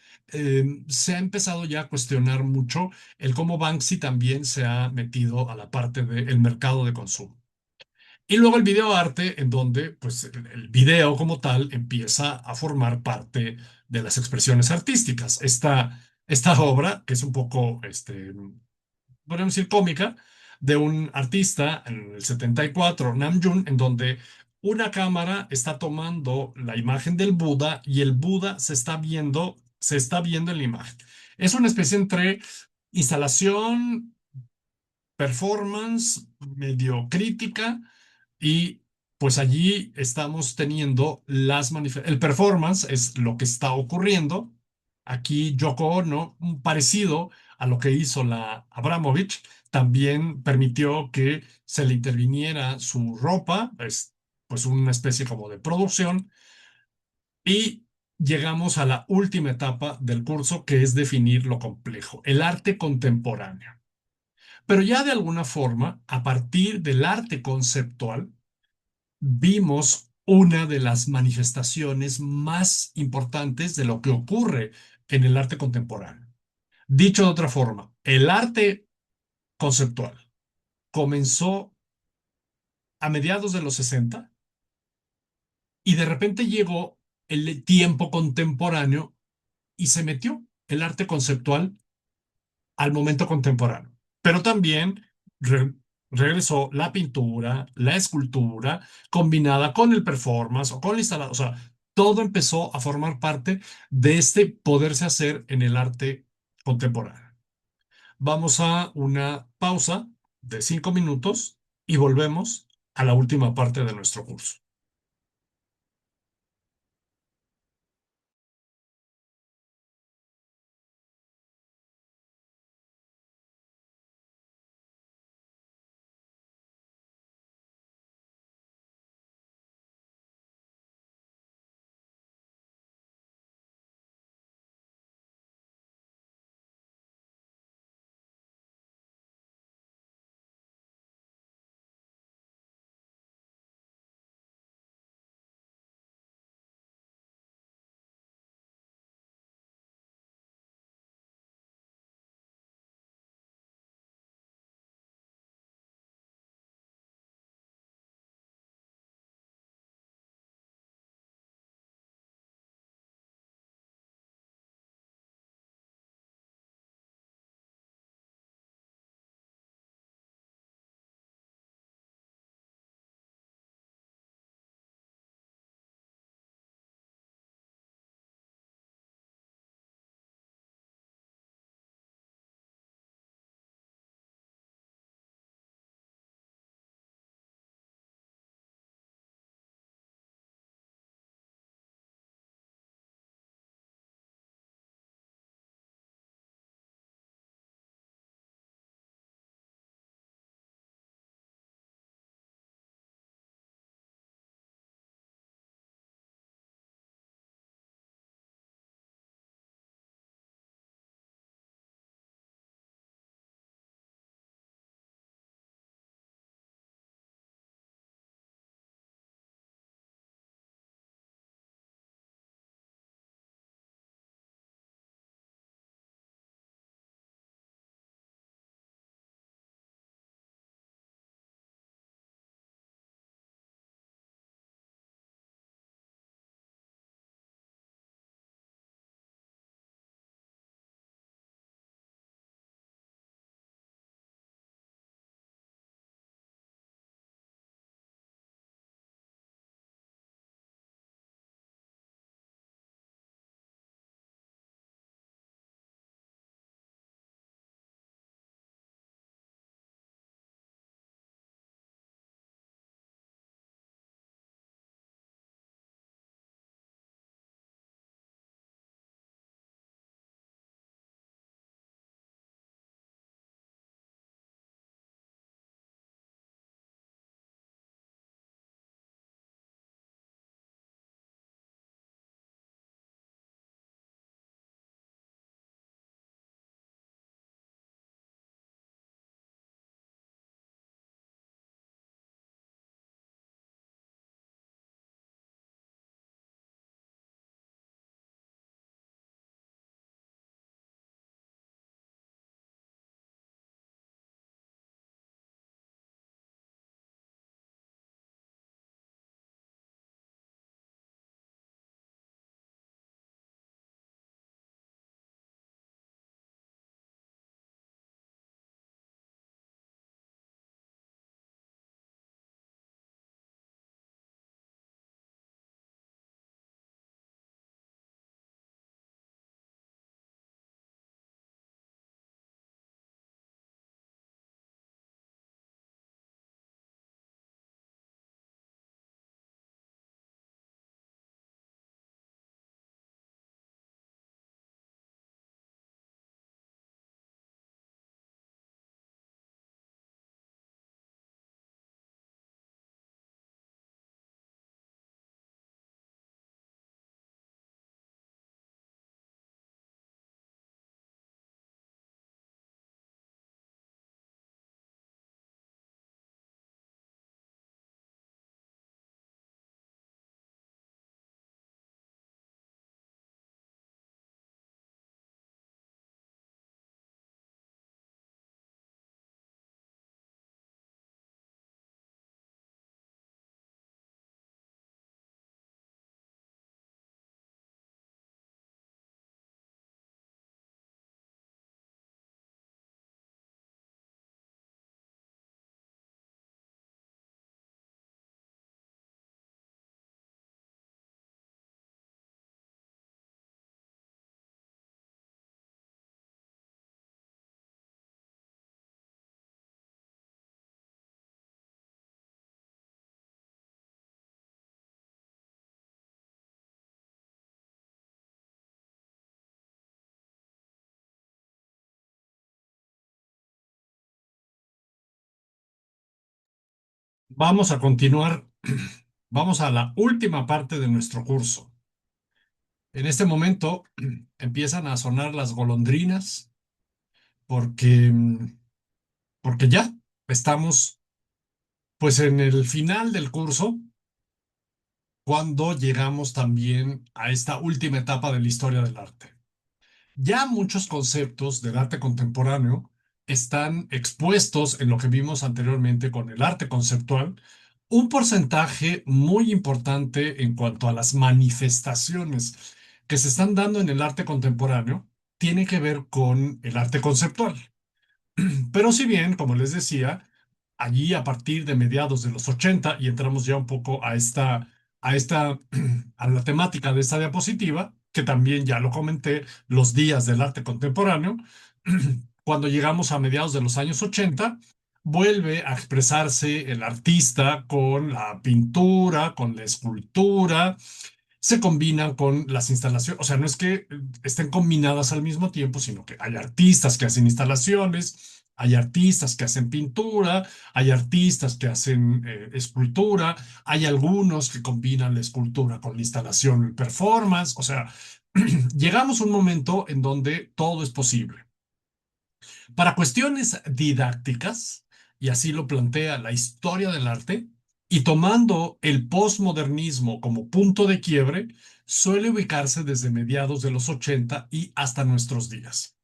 se ha empezado ya a cuestionar mucho el cómo Banksy también se ha metido a la parte del mercado de consumo. Y luego el video arte, en donde pues, el video como tal empieza a formar parte de las expresiones artísticas. Esta obra, que es un poco, podríamos decir, cómica, de un artista en el 74, Nam June, en donde una cámara está tomando la imagen del Buda y el Buda se está viendo en la imagen. Es una especie entre instalación, performance, medio crítica y pues allí estamos teniendo el performance es lo que está ocurriendo. Aquí Yoko Ono, un parecido a lo que hizo la Abramovich, también permitió que se le interviniera su ropa, es pues una especie como de producción y llegamos a la última etapa del curso que es definir lo complejo, el arte contemporáneo. Pero ya de alguna forma, a partir del arte conceptual, vimos una de las manifestaciones más importantes de lo que ocurre en el arte contemporáneo. Dicho de otra forma, el arte conceptual comenzó a mediados de los 60 y de repente llegó el tiempo contemporáneo y se metió el arte conceptual al momento contemporáneo. Pero también re- regresó la pintura, la escultura, combinada con el performance o con la instalación. O sea, todo empezó a formar parte de este poderse hacer en el arte contemporáneo. Vamos a una pausa de 5 minutos y volvemos a la última parte de nuestro curso. Vamos a continuar, vamos a la última parte de nuestro curso. En este momento empiezan a sonar las golondrinas porque, porque ya estamos pues en el final del curso cuando llegamos también a esta última etapa de la historia del arte. Ya muchos conceptos del arte contemporáneo están expuestos en lo que vimos anteriormente con el arte conceptual. Un porcentaje muy importante en cuanto a las manifestaciones que se están dando en el arte contemporáneo tiene que ver con el arte conceptual. Pero si bien, como les decía, allí a partir de mediados de los 80 y entramos ya un poco a esta, a la temática de esta diapositiva, que también ya lo comenté, los días del arte contemporáneo, cuando llegamos a mediados de los años 80, vuelve a expresarse el artista con la pintura, con la escultura, se combinan con las instalaciones, o sea, no es que estén combinadas al mismo tiempo, sino que hay artistas que hacen instalaciones, hay artistas que hacen pintura, hay artistas que hacen escultura, hay algunos que combinan la escultura con la instalación, el performance, o sea, llegamos a un momento en donde todo es posible. Para cuestiones didácticas, y así lo plantea la historia del arte, y tomando el posmodernismo como punto de quiebre, suele ubicarse desde mediados de los 80 y hasta nuestros días.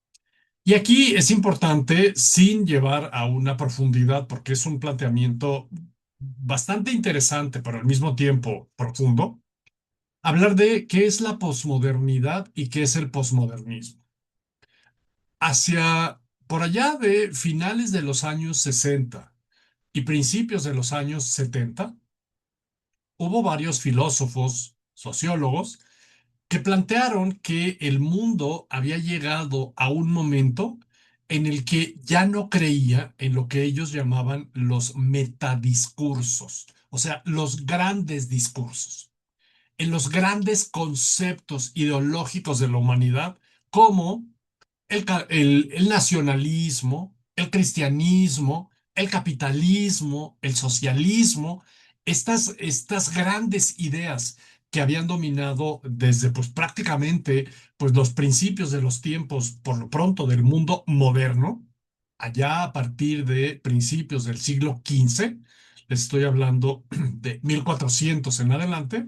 Y aquí es importante, sin llevar a una profundidad, porque es un planteamiento bastante interesante, pero al mismo tiempo profundo, hablar de qué es la posmodernidad y qué es el posmodernismo. Hacia por allá de finales de los años 60 y principios de los años 70, hubo varios filósofos, sociólogos, que plantearon que el mundo había llegado a un momento en el que ya no creía en lo que ellos llamaban los metadiscursos, o sea, los grandes discursos, en los grandes conceptos ideológicos de la humanidad, como el nacionalismo, el cristianismo, el capitalismo, el socialismo, estas grandes ideas que habían dominado desde pues prácticamente pues los principios de los tiempos, por lo pronto del mundo moderno, allá a partir de principios del siglo XV, les estoy hablando de 1400 en adelante,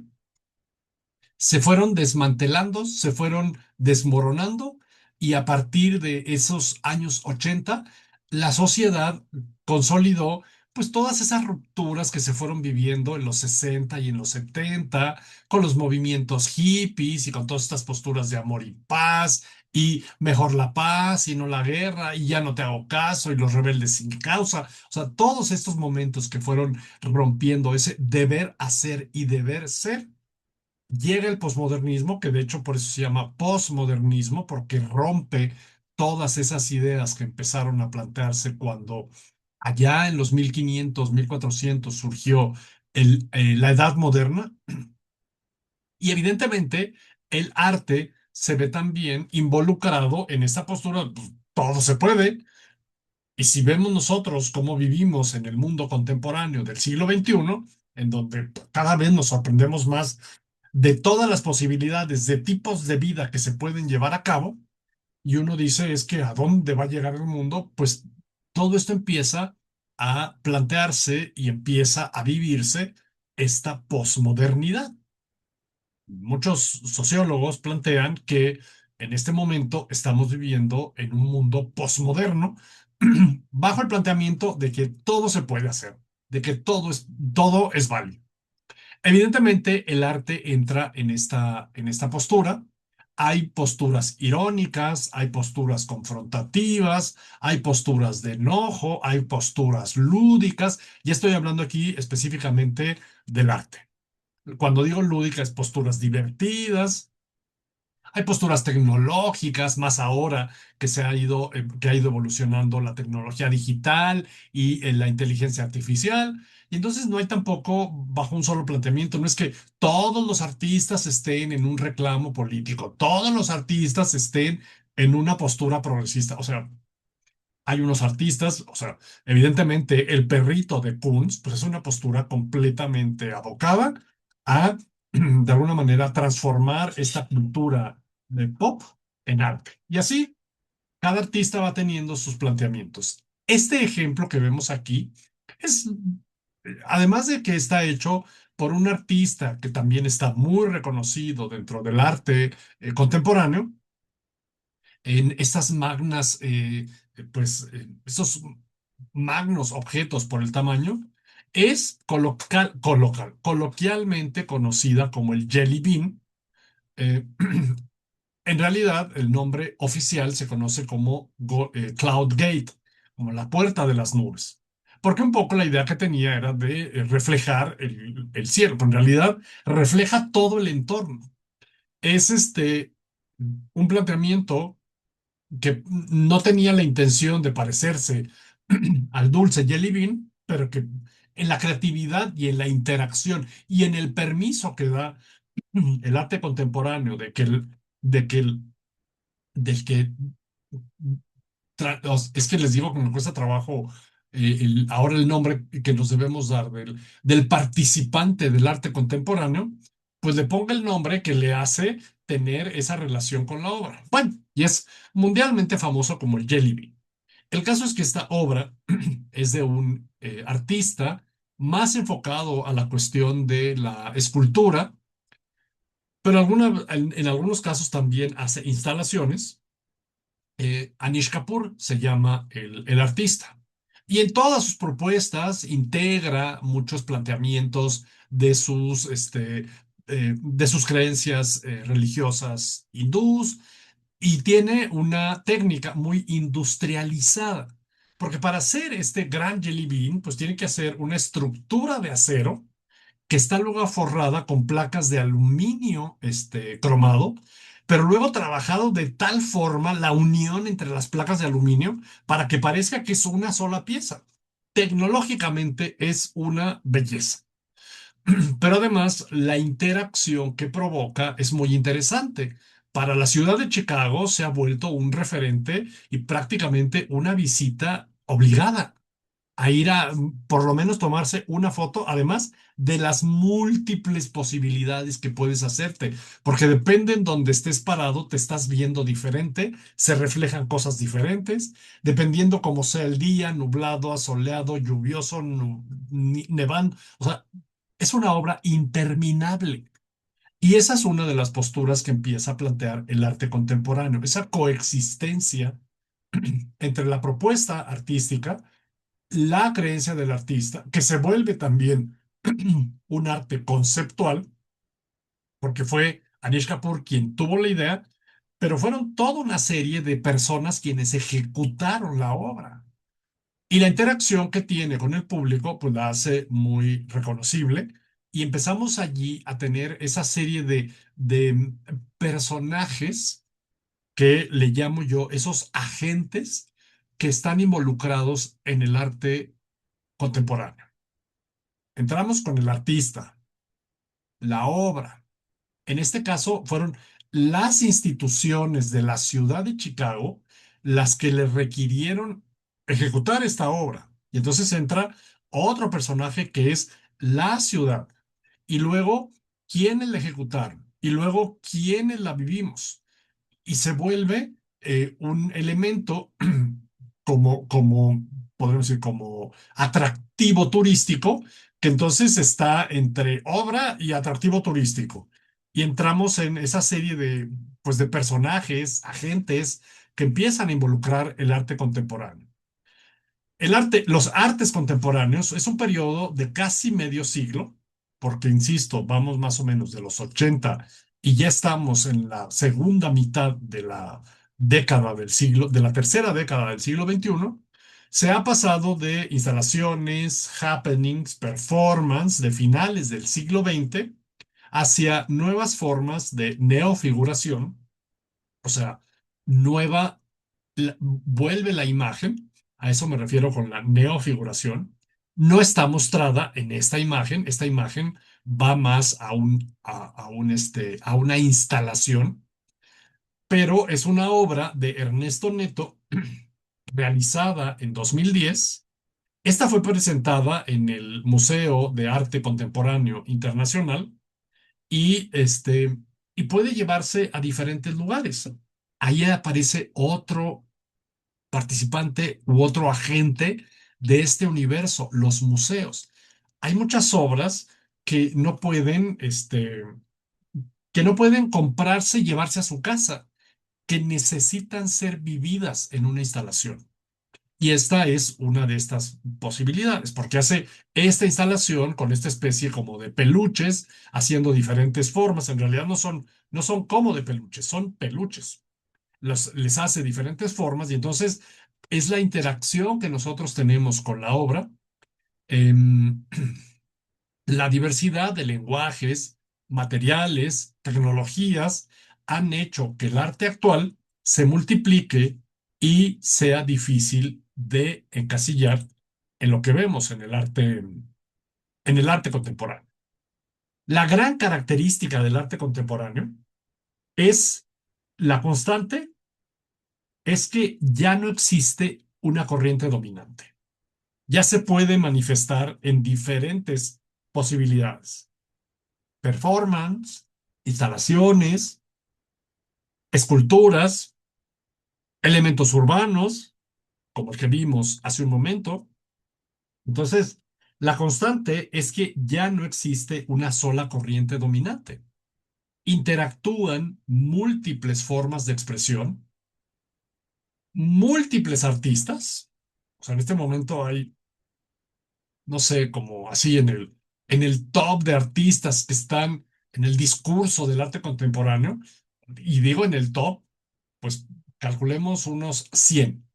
se fueron desmantelando, se fueron desmoronando y a partir de esos años 80, la sociedad consolidó pues todas esas rupturas que se fueron viviendo en los 60 y en los 70, con los movimientos hippies y con todas estas posturas de amor y paz, y mejor la paz y no la guerra, y ya no te hago caso, y los rebeldes sin causa. O sea, todos estos momentos que fueron rompiendo ese deber hacer y deber ser, llega el posmodernismo, que de hecho por eso se llama posmodernismo, porque rompe todas esas ideas que empezaron a plantearse cuando allá en los 1500, 1400 surgió la Edad Moderna. Y evidentemente el arte se ve también involucrado en esta postura, pues, todo se puede. Y si vemos nosotros cómo vivimos en el mundo contemporáneo del siglo XXI, en donde cada vez nos sorprendemos más de todas las posibilidades de tipos de vida que se pueden llevar a cabo, y uno dice es que a dónde va a llegar el mundo, pues todo esto empieza a plantearse y empieza a vivirse esta posmodernidad. Muchos sociólogos plantean que en este momento estamos viviendo en un mundo posmoderno bajo el planteamiento de que todo se puede hacer, de que todo es válido. Evidentemente, el arte entra en esta postura. Hay posturas irónicas, hay posturas confrontativas, hay posturas de enojo, hay posturas lúdicas, y estoy hablando aquí específicamente del arte. Cuando digo lúdica, es posturas divertidas, hay posturas tecnológicas, más ahora que ha ido evolucionando la tecnología digital y la inteligencia artificial. Y entonces no hay tampoco bajo un solo planteamiento, no es que todos los artistas estén en un reclamo político, todos los artistas estén en una postura progresista. O sea, Hay unos artistas, o sea, evidentemente el perrito de Kunz, pues es una postura completamente abocada a, de alguna manera, transformar esta cultura de pop en arte. Y así, cada artista va teniendo sus planteamientos. Este ejemplo que vemos aquí es, además de que está hecho por un artista que también está muy reconocido dentro del arte contemporáneo, en estas magnas, estos magnos objetos por el tamaño, es coloquialmente conocida como el Jelly Bean. Eh, en realidad, el nombre oficial se conoce como Cloud Gate, como la puerta de las nubes. Porque un poco la idea que tenía era de reflejar el cielo, pero en realidad refleja todo el entorno. Es un planteamiento que no tenía la intención de parecerse al dulce Jelly Bean, pero que en la creatividad y en la interacción y en el permiso que da el arte contemporáneo de que el, del que es que les digo que me cuesta trabajo ahora el nombre que nos debemos dar del participante del arte contemporáneo, pues le ponga el nombre que le hace tener esa relación con la obra. Bueno, y es mundialmente famoso como el Jelly Bean. El caso es que esta obra es de un artista más enfocado a la cuestión de la escultura, pero en algunos casos también hace instalaciones. Anish Kapoor se llama el artista. Y en todas sus propuestas integra muchos planteamientos de sus creencias religiosas hindús y tiene una técnica muy industrializada. Porque para hacer este gran jelly bean, pues tiene que hacer una estructura de acero que está luego forrada con placas de aluminio cromado, pero luego trabajado de tal forma la unión entre las placas de aluminio para que parezca que es una sola pieza. Tecnológicamente es una belleza, pero además la interacción que provoca es muy interesante. Para la ciudad de Chicago se ha vuelto un referente y prácticamente una visita obligada a ir a por lo menos tomarse una foto, además de las múltiples posibilidades que puedes hacerte, porque depende en donde estés parado, te estás viendo diferente, se reflejan cosas diferentes, dependiendo cómo sea el día, nublado, asoleado, lluvioso, nevando, o sea, es una obra interminable. Y esa es una de las posturas que empieza a plantear el arte contemporáneo, esa coexistencia entre la propuesta artística, la creencia del artista, que se vuelve también un arte conceptual, porque fue Anish Kapoor quien tuvo la idea, pero fueron toda una serie de personas quienes ejecutaron la obra. Y la interacción que tiene con el público, pues la hace muy reconocible. Y empezamos allí a tener esa serie de personajes que le llamo yo esos agentes que están involucrados en el arte contemporáneo. Entramos con el artista, la obra. En este caso fueron las instituciones de la ciudad de Chicago las que le requirieron ejecutar esta obra. Y entonces entra otro personaje que es la ciudad. Y luego, ¿quiénes la ejecutaron? Y luego, ¿quiénes la vivimos? Y se vuelve un elemento podríamos decir, como atractivo turístico, que entonces está entre obra y atractivo turístico. Y entramos en esa serie pues, de personajes, agentes que empiezan a involucrar el arte contemporáneo. Los artes contemporáneos es un periodo de casi medio siglo, porque, insisto, vamos más o menos de los 80 y ya estamos en la segunda mitad de la de la tercera década del siglo XXI. Se ha pasado de instalaciones, happenings, performance de finales del siglo XX hacia nuevas formas de neofiguración, o sea, vuelve la imagen, a eso me refiero con la neofiguración, no está mostrada en esta imagen va más a una instalación, pero es una obra de Ernesto Neto realizada en 2010. Esta fue presentada en el Museo de Arte Contemporáneo Internacional y, y puede llevarse a diferentes lugares. Ahí aparece otro participante u otro agente de este universo, los museos. Hay muchas obras que no pueden, que no pueden comprarse y llevarse a su casa, que necesitan ser vividas en una instalación. Y esta es una de estas posibilidades, porque hace esta instalación con esta especie como de peluches, haciendo diferentes formas. En realidad no son como de peluches, son peluches. Les hace diferentes formas y entonces es la interacción que nosotros tenemos con la obra. em, la diversidad de lenguajes, materiales, tecnologías han hecho que el arte actual se multiplique y sea difícil de encasillar en lo que vemos en el arte contemporáneo. La gran característica del arte contemporáneo es la constante, es que ya no existe una corriente dominante. Ya se puede manifestar en diferentes posibilidades. Performance, instalaciones, esculturas, elementos urbanos, como el que vimos hace un momento. Entonces, la constante es que ya no existe una sola corriente dominante. Interactúan múltiples formas de expresión, múltiples artistas. O sea, en este momento hay, no sé, como así en el top de artistas que están en el discurso del arte contemporáneo, y digo en el top, pues calculemos unos 100.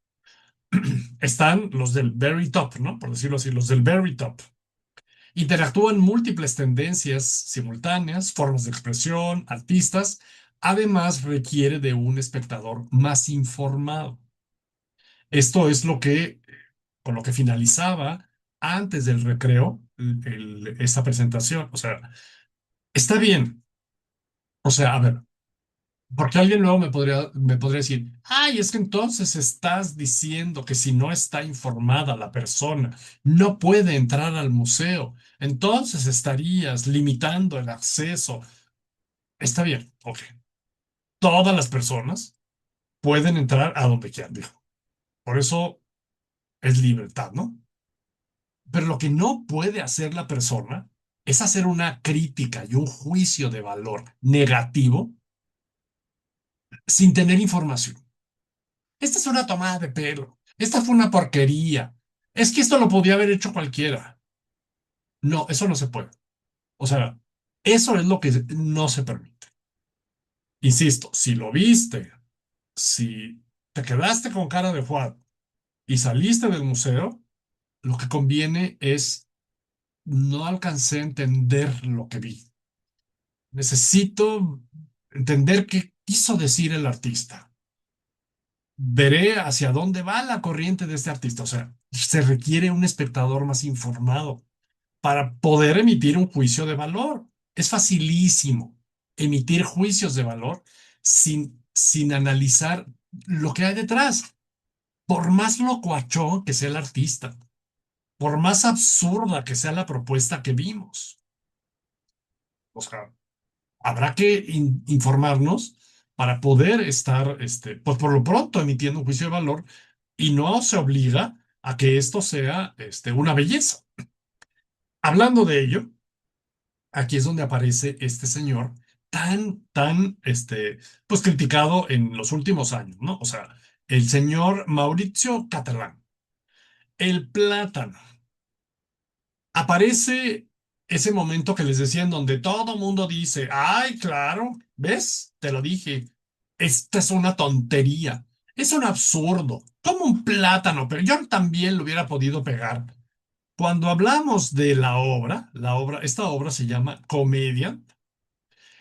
Están los del very top, ¿no? Por decirlo así, los del very top. Interactúan múltiples tendencias simultáneas, formas de expresión, artistas. Además, requiere de un espectador más informado. Esto es con lo que finalizaba antes del recreo esta presentación. O sea, está bien. O sea, a ver, porque alguien luego me podría decir, ay, es que entonces estás diciendo que si no está informada la persona, no puede entrar al museo. Entonces estarías limitando el acceso. Está bien, ok. Todas las personas pueden entrar a donde quieran, dijo. Por eso es libertad, ¿no? Pero lo que no puede hacer la persona es hacer una crítica y un juicio de valor negativo sin tener información. Esta es una tomada de pelo. Esta fue una porquería. Es que esto lo podía haber hecho cualquiera. No, eso no se puede. O sea, eso es lo que no se permite. Insisto, si lo viste, si te quedaste con cara de Juan y saliste del museo, lo que conviene es no alcancé a entender lo que vi. Necesito entender qué quiso decir el artista. Veré hacia dónde va la corriente de este artista. O sea, se requiere un espectador más informado para poder emitir un juicio de valor. Es facilísimo emitir juicios de valor sin analizar lo que hay detrás. Por más locuachón que sea el artista, por más absurda que sea la propuesta que vimos. O sea, habrá que informarnos para poder estar, pues por lo pronto emitiendo un juicio de valor y no se obliga a que esto sea, una belleza. Hablando de ello, aquí es donde aparece este señor tan, pues criticado en los últimos años, ¿no? O sea, el señor Mauricio Catalán, el plátano. Aparece ese momento que les decía en donde todo mundo dice, ay, claro, ¿ves? Te lo dije. Esta es una tontería. Es un absurdo. Como un plátano, pero yo también lo hubiera podido pegar. Cuando hablamos de esta obra se llama Comedia.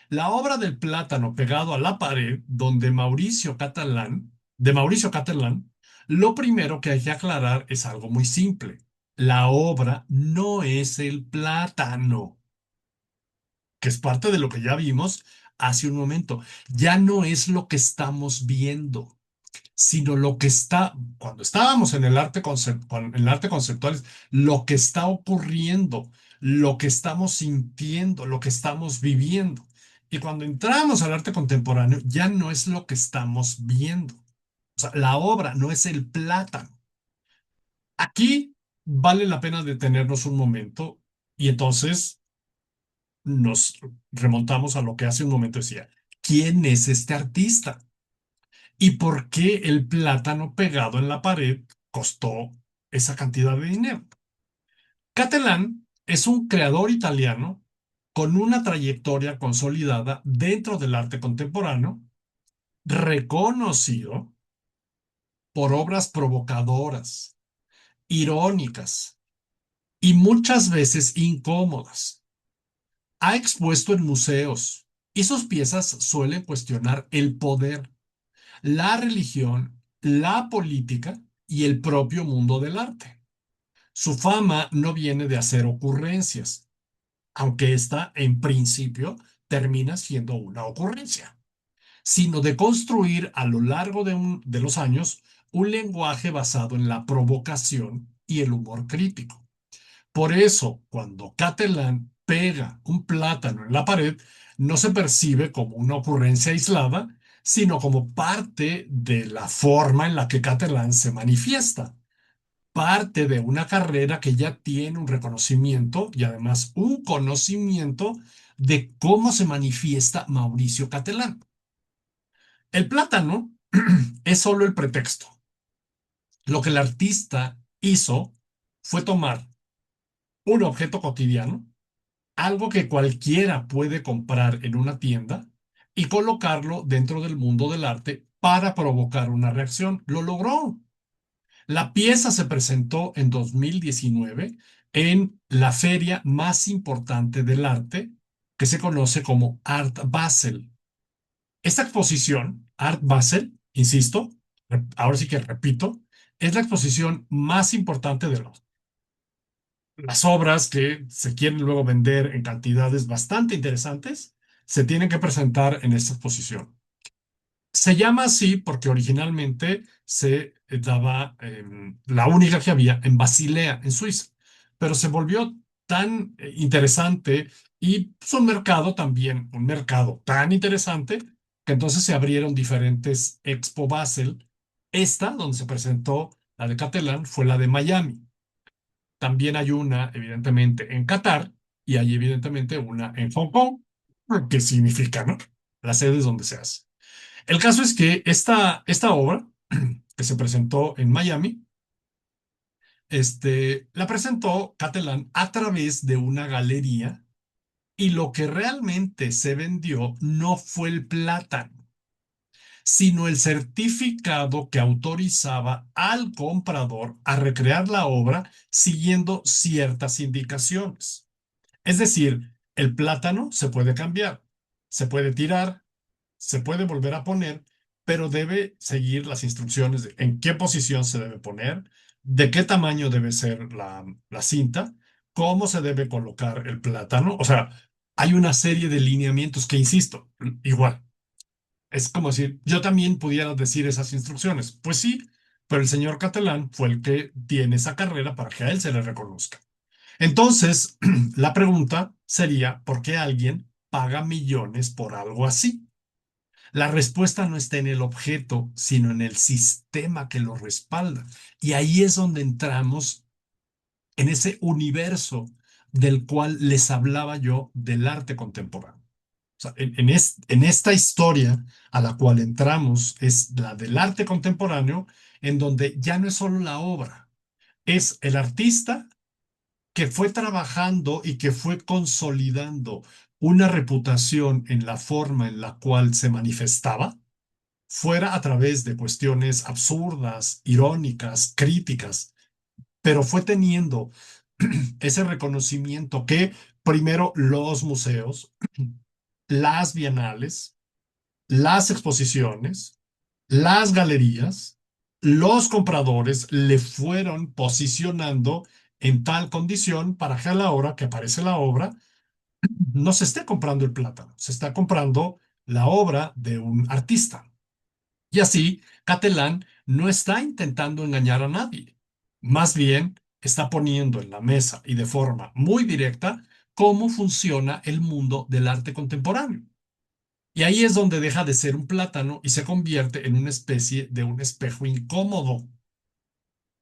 La obra del plátano pegado a la pared, de Mauricio Catalán, lo primero que hay que aclarar es algo muy simple. La obra no es el plátano, que es parte de lo que ya vimos hace un momento. Ya no es lo que estamos viendo. sino lo que está, cuando estábamos en en el arte conceptual, es lo que está ocurriendo, lo que estamos sintiendo, lo que estamos viviendo. Y cuando entramos al arte contemporáneo, ya no es lo que estamos viendo. O sea, la obra no es el plátano. Aquí vale la pena detenernos un momento y entonces nos remontamos a lo que hace un momento decía. ¿Quién es este artista? ¿Y por qué el plátano pegado en la pared costó esa cantidad de dinero? Catalán es un creador italiano con una trayectoria consolidada dentro del arte contemporáneo, reconocido por obras provocadoras, irónicas y muchas veces incómodas. Ha expuesto en museos y sus piezas suelen cuestionar el poder, la religión, la política y el propio mundo del arte. Su fama no viene de hacer ocurrencias, aunque esta en principio termina siendo una ocurrencia, sino de construir a lo largo de los años un lenguaje basado en la provocación y el humor crítico. Por eso, cuando Catalan pega un plátano en la pared, no se percibe como una ocurrencia aislada, sino como parte de la forma en la que Catalan se manifiesta, parte de una carrera que ya tiene un reconocimiento y además un conocimiento de cómo se manifiesta Mauricio Catalán. El plátano es solo el pretexto. Lo que el artista hizo fue tomar un objeto cotidiano, algo que cualquiera puede comprar en una tienda, y colocarlo dentro del mundo del arte para provocar una reacción. Lo logró. La pieza se presentó en 2019 en la feria más importante del arte, que se conoce como Art Basel. Esta exposición, Art Basel, insisto, ahora sí que repito, es la exposición más importante de las obras que se quieren luego vender en cantidades bastante interesantes, se tienen que presentar en esta exposición. Se llama así porque originalmente se daba la única que había en Basilea, en Suiza, pero se volvió tan interesante y pues, un mercado también, un mercado tan interesante que entonces se abrieron diferentes Expo Basel. Esta, donde se presentó la de Catalán, fue la de Miami. También hay una, evidentemente, en Qatar y hay evidentemente una en Hong Kong, que significa, ¿no? Las sedes donde se hace. El caso es que esta obra, que se presentó en Miami, la presentó Catalán a través de una galería y lo que realmente se vendió no fue el plátano, sino el certificado que autorizaba al comprador a recrear la obra siguiendo ciertas indicaciones. Es decir, el plátano se puede cambiar, se puede tirar, se puede volver a poner, pero debe seguir las instrucciones de en qué posición se debe poner, de qué tamaño debe ser la cinta, cómo se debe colocar el plátano. O sea, hay una serie de lineamientos que, insisto, igual, es como decir, yo también pudiera decir esas instrucciones. Pues sí, pero el señor Catalán fue el que tiene esa carrera para que a él se le reconozca. Entonces, la pregunta sería, ¿por qué alguien paga millones por algo así? La respuesta no está en el objeto, sino en el sistema que lo respalda. Y ahí es donde entramos en ese universo del cual les hablaba yo del arte contemporáneo. O sea, en esta historia a la cual entramos es la del arte contemporáneo, en donde ya no es solo la obra, es el artista que fue trabajando y que fue consolidando una reputación en la forma en la cual se manifestaba, fuera a través de cuestiones absurdas, irónicas, críticas, pero fue teniendo ese reconocimiento que primero los museos, las bienales, las exposiciones, las galerías, los compradores le fueron posicionando en tal condición para que a la hora que aparece la obra no se esté comprando el plátano, se está comprando la obra de un artista. Y así, Catalán no está intentando engañar a nadie. Más bien, está poniendo en la mesa y de forma muy directa cómo funciona el mundo del arte contemporáneo. Y ahí es donde deja de ser un plátano y se convierte en una especie de un espejo incómodo,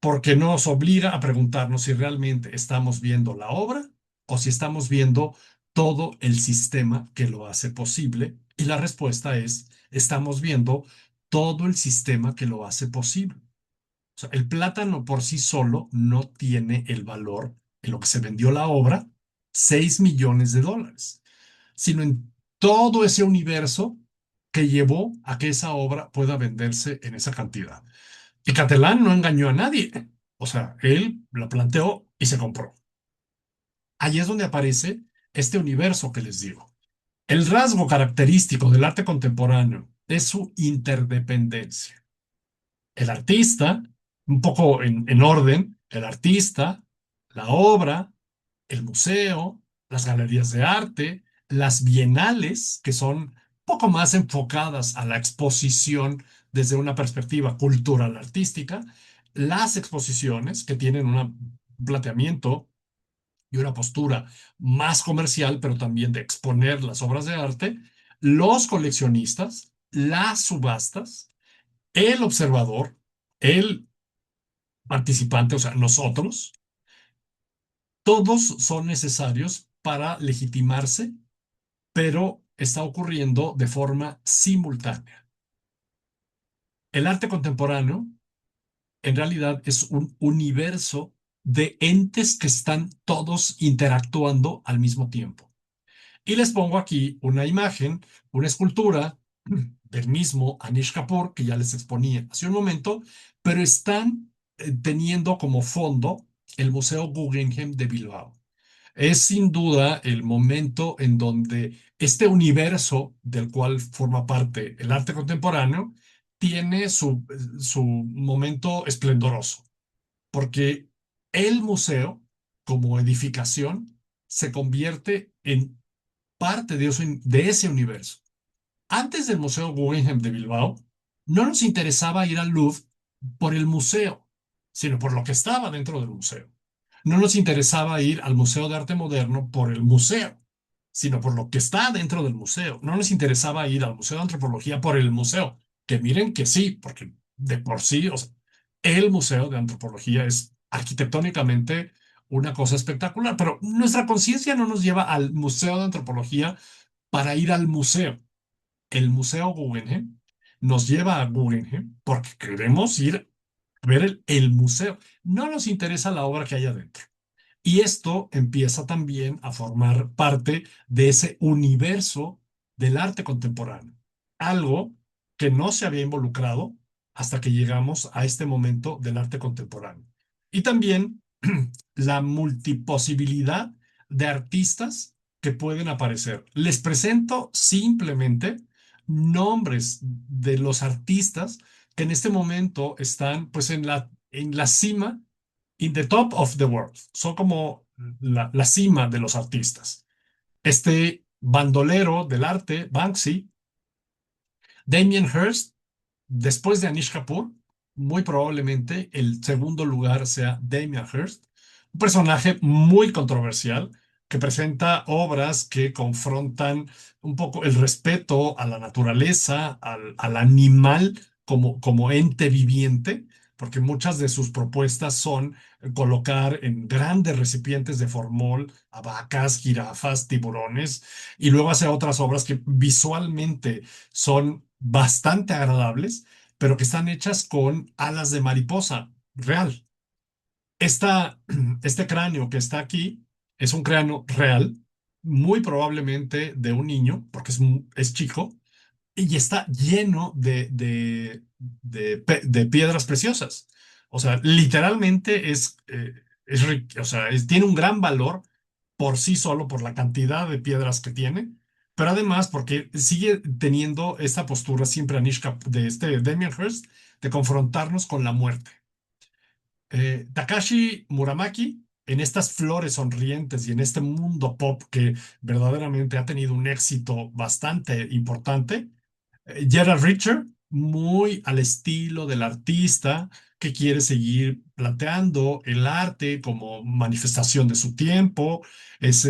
porque nos obliga a preguntarnos si realmente estamos viendo la obra o si estamos viendo todo el sistema que lo hace posible. Y la respuesta es, estamos viendo todo el sistema que lo hace posible. O sea, el plátano por sí solo no tiene el valor en lo que se vendió la obra, 6 millones de dólares, sino en todo ese universo que llevó a que esa obra pueda venderse en esa cantidad. Y Catalán no engañó a nadie. O sea, él la planteó y se compró. Ahí es donde aparece este universo que les digo. El rasgo característico del arte contemporáneo es su interdependencia. El artista, un poco en orden, el artista, la obra, el museo, las galerías de arte, las bienales, que son poco más enfocadas a la exposición desde una perspectiva cultural artística, las exposiciones, que tienen un planteamiento y una postura más comercial, pero también de exponer las obras de arte, los coleccionistas, las subastas, el observador, el participante, o sea, nosotros, todos son necesarios para legitimarse, pero está ocurriendo de forma simultánea. El arte contemporáneo en realidad es un universo de entes que están todos interactuando al mismo tiempo. Y les pongo aquí una imagen, una escultura del mismo Anish Kapoor, que ya les exponía hace un momento, pero están teniendo como fondo el Museo Guggenheim de Bilbao. Es sin duda el momento en donde este universo del cual forma parte el arte contemporáneo tiene su momento esplendoroso, porque el museo, como edificación, se convierte en parte de ese universo. Antes del Museo Guggenheim de Bilbao, no nos interesaba ir al Louvre por el museo, sino por lo que estaba dentro del museo. No nos interesaba ir al Museo de Arte Moderno por el museo, sino por lo que está dentro del museo. No nos interesaba ir al Museo de Antropología por el museo, que miren que sí, porque de por sí, o sea, el Museo de Antropología es arquitectónicamente una cosa espectacular, pero nuestra conciencia no nos lleva al Museo de Antropología para ir al museo. El Museo Guggenheim nos lleva a Guggenheim porque queremos ir a ver el museo. No nos interesa la obra que hay adentro. Y esto empieza también a formar parte de ese universo del arte contemporáneo, algo que no se había involucrado hasta que llegamos a este momento del arte contemporáneo. Y también la multiposibilidad de artistas que pueden aparecer. Les presento simplemente nombres de los artistas que en este momento están pues en la cima, in the top of the world. Son como la cima de los artistas. Este bandolero del arte, Banksy, Damien Hirst, después de Anish Kapoor, muy probablemente el segundo lugar sea Damien Hirst, un personaje muy controversial que presenta obras que confrontan un poco el respeto a la naturaleza, al animal como ente viviente, porque muchas de sus propuestas son colocar en grandes recipientes de formol a vacas, jirafas, tiburones, y luego hace otras obras que visualmente son bastante agradables, pero que están hechas con alas de mariposa real. Esta, este cráneo que está aquí es un cráneo real, muy probablemente de un niño, porque es chico, y está lleno de piedras preciosas. O sea, literalmente o sea, tiene un gran valor por sí solo, por la cantidad de piedras que tiene, pero además porque sigue teniendo esta postura siempre Anishka de este Damien Hirst de confrontarnos con la muerte. Takashi Muramaki, en estas flores sonrientes y en este mundo pop que verdaderamente ha tenido un éxito bastante importante, Gerald Richter. muy al estilo del artista que quiere seguir planteando el arte como manifestación de su tiempo. Es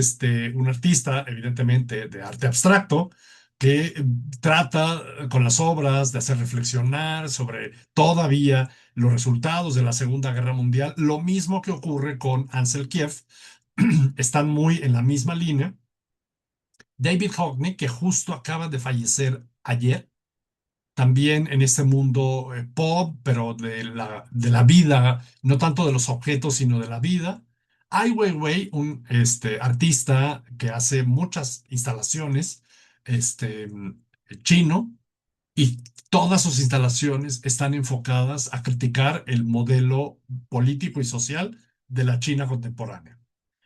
un artista, evidentemente, de arte abstracto, que trata con las obras de hacer reflexionar sobre todavía los resultados de la Segunda Guerra Mundial, lo mismo que ocurre con Ansel Kiev. Están muy en la misma línea. David Hockney, que justo acaba de fallecer ayer, también en este mundo pop, pero de la vida, no tanto de los objetos, sino de la vida. Ai Weiwei, un artista que hace muchas instalaciones, este, chino, y todas sus instalaciones están enfocadas a criticar el modelo político y social de la China contemporánea.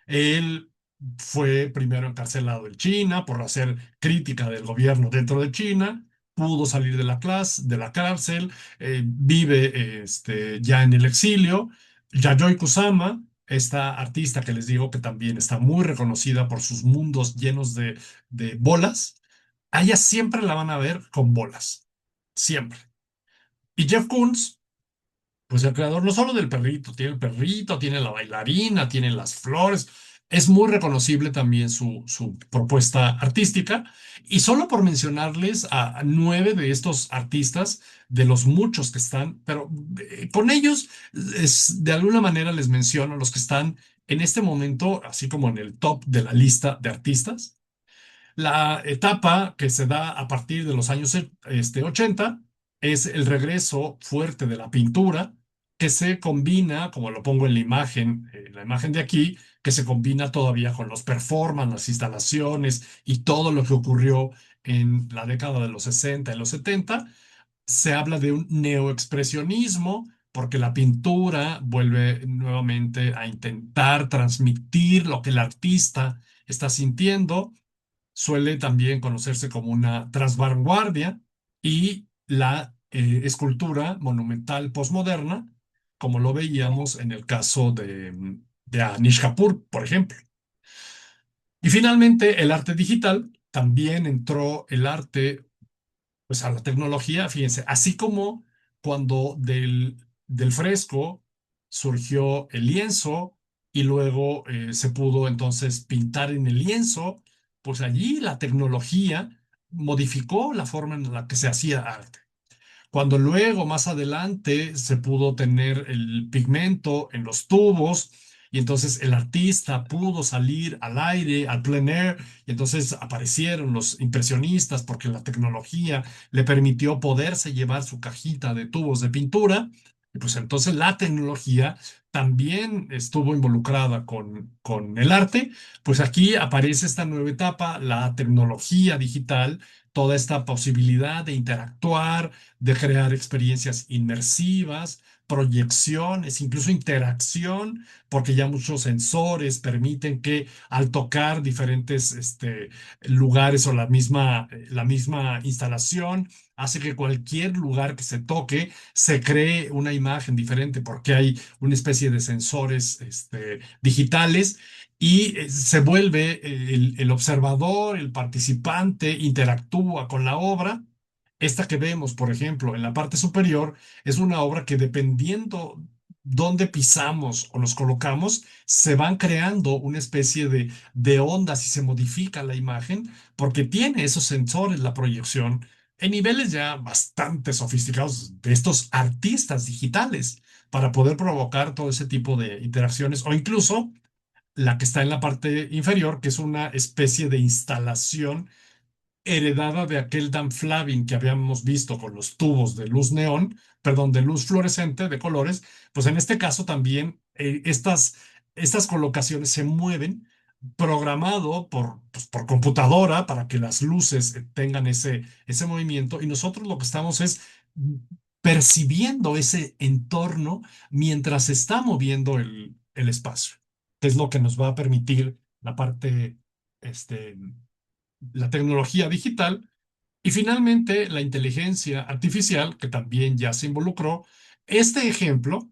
Él fue primero encarcelado en China por hacer crítica del gobierno dentro de China, pudo salir de de la cárcel, vive ya en el exilio. Yayoi Kusama, esta artista que les digo que también está muy reconocida por sus mundos llenos de bolas, a ella siempre la van a ver con bolas, siempre. Y Jeff Koons, pues el creador no solo del perrito, tiene el perrito, tiene la bailarina, tiene las flores. Es muy reconocible también su propuesta artística. Y solo por mencionarles a 9 de estos artistas, de los muchos que están, pero con ellos de alguna manera les menciono los que están en este momento, así como en el top de la lista de artistas. La etapa que se da a partir de los años 80 es el regreso fuerte de la pintura, que se combina, como lo pongo en la imagen de aquí, que se combina todavía con los performances, las instalaciones y todo lo que ocurrió en la década de los 60 y los 70. Se habla de un neoexpresionismo, porque la pintura vuelve nuevamente a intentar transmitir lo que el artista está sintiendo. Suele también conocerse como una transvanguardia, y la escultura monumental postmoderna, como lo veíamos en el caso de Anish Kapoor, por ejemplo. Y finalmente, el arte digital. También entró el arte, pues, a la tecnología, fíjense, así como cuando del fresco surgió el lienzo y luego se pudo entonces pintar en el lienzo, pues allí la tecnología modificó la forma en la que se hacía arte. Cuando luego, más adelante, se pudo tener el pigmento en los tubos y entonces el artista pudo salir al aire, al plein air, y entonces aparecieron los impresionistas porque la tecnología le permitió poderse llevar su cajita de tubos de pintura. Y pues entonces la tecnología también estuvo involucrada con el arte. Pues aquí aparece esta nueva etapa, la tecnología digital, toda esta posibilidad de interactuar, de crear experiencias inmersivas, proyecciones, incluso interacción, porque ya muchos sensores permiten que al tocar diferentes lugares o la misma instalación, hace que cualquier lugar que se toque se cree una imagen diferente, porque hay una especie de sensores digitales. Y se vuelve el observador, el participante, interactúa con la obra. Esta que vemos, por ejemplo, en la parte superior, es una obra que, dependiendo dónde pisamos o nos colocamos, se van creando una especie de ondas y se modifica la imagen porque tiene esos sensores, la proyección, en niveles ya bastante sofisticados de estos artistas digitales, para poder provocar todo ese tipo de interacciones, o incluso la que está en la parte inferior, que es una especie de instalación heredada de aquel Dan Flavin que habíamos visto con los tubos de luz neón, perdón, de luz fluorescente de colores. Pues en este caso también estas colocaciones se mueven, programado pues, por computadora, para que las luces tengan ese movimiento, y nosotros lo que estamos es percibiendo ese entorno mientras se está moviendo el espacio, que es lo que nos va a permitir la parte, este, la tecnología digital. Y finalmente, la inteligencia artificial, que también ya se involucró. Este ejemplo,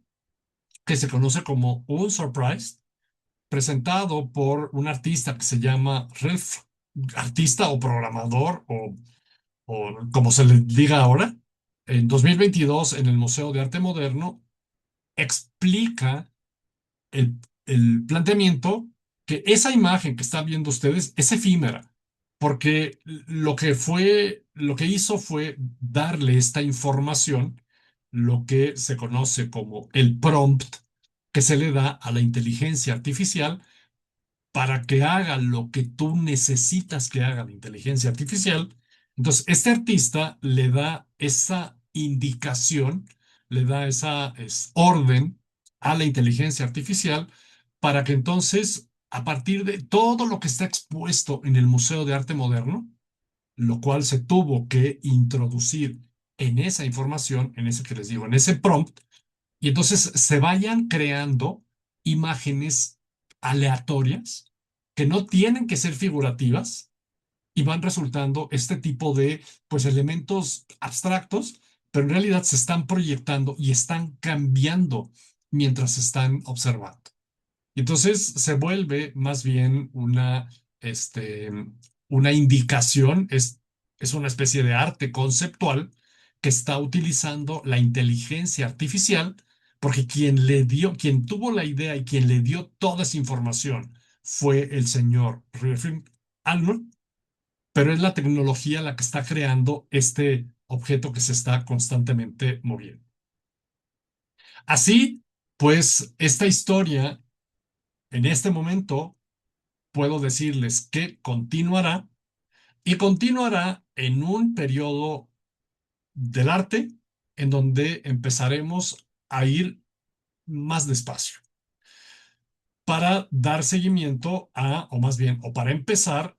que se conoce como un surprise, presentado por un artista que se llama Ralph, artista o programador o como se le diga ahora, en 2022 en el Museo de Arte Moderno, explica el planteamiento que esa imagen que están viendo ustedes es efímera, porque lo que hizo fue darle esta información, lo que se conoce como el prompt que se le da a la inteligencia artificial para que haga lo que tú necesitas que haga la inteligencia artificial. Entonces, este artista le da esa indicación, le da esa orden a la inteligencia artificial para que entonces, a partir de todo lo que está expuesto en el Museo de Arte Moderno, lo cual se tuvo que introducir en esa información, en ese que les digo, en ese prompt, y entonces se vayan creando imágenes aleatorias que no tienen que ser figurativas y van resultando este tipo de pues elementos abstractos, pero en realidad se están proyectando y están cambiando mientras se están observando. Y entonces se vuelve más bien este, una indicación, es una especie de arte conceptual que está utilizando la inteligencia artificial, porque quien tuvo la idea y quien le dio toda esa información fue el señor Riefling Allen, pero es la tecnología la que está creando este objeto que se está constantemente moviendo. Así, pues, esta historia en este momento puedo decirles que continuará y continuará en un periodo del arte en donde empezaremos a ir más despacio para dar seguimiento a, o más bien, o para empezar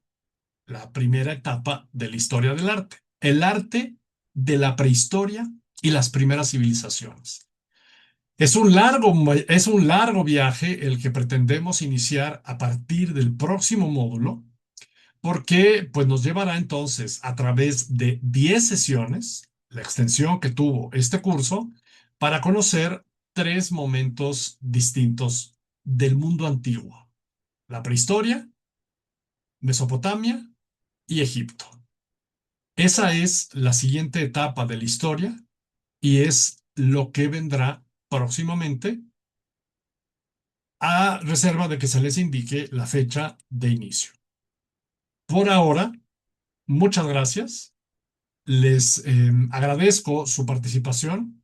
la primera etapa de la historia del arte, el arte de la prehistoria y las primeras civilizaciones. Es un largo viaje el que pretendemos iniciar a partir del próximo módulo porque pues nos llevará entonces a través de 10 sesiones, la extensión que tuvo este curso, para conocer tres momentos distintos del mundo antiguo: la prehistoria, Mesopotamia y Egipto. Esa es la siguiente etapa de la historia y es lo que vendrá próximamente, a reserva de que se les indique la fecha de inicio. Por ahora, muchas gracias. Les agradezco su participación.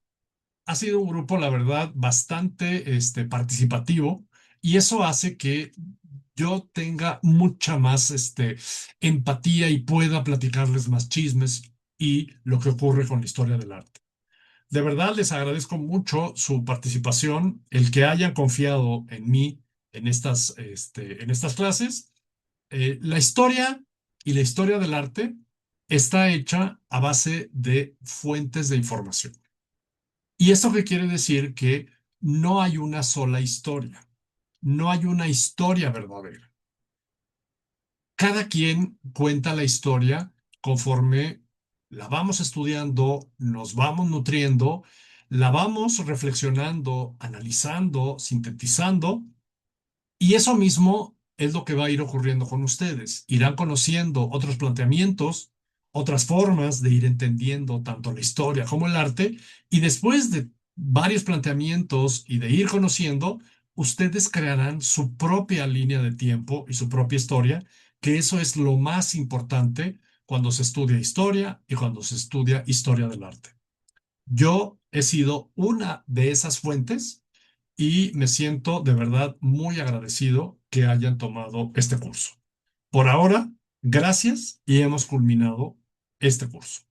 Ha sido un grupo, la verdad, bastante participativo y eso hace que yo tenga mucha más empatía y pueda platicarles más chismes y lo que ocurre con la historia del arte. De verdad, les agradezco mucho su participación, el que hayan confiado en mí en estas clases. La historia y la historia del arte está hecha a base de fuentes de información. ¿Y esto qué quiere decir? Que no hay una sola historia, no hay una historia verdadera. Cada quien cuenta la historia conforme la vamos estudiando, nos vamos nutriendo, la vamos reflexionando, analizando, sintetizando, y eso mismo es lo que va a ir ocurriendo con ustedes. Irán conociendo otros planteamientos, otras formas de ir entendiendo tanto la historia como el arte, y después de varios planteamientos y de ir conociendo, ustedes crearán su propia línea de tiempo y su propia historia, que eso es lo más importante cuando se estudia historia y cuando se estudia historia del arte. Yo he sido una de esas fuentes y me siento de verdad muy agradecido que hayan tomado este curso. Por ahora, gracias y hemos culminado este curso.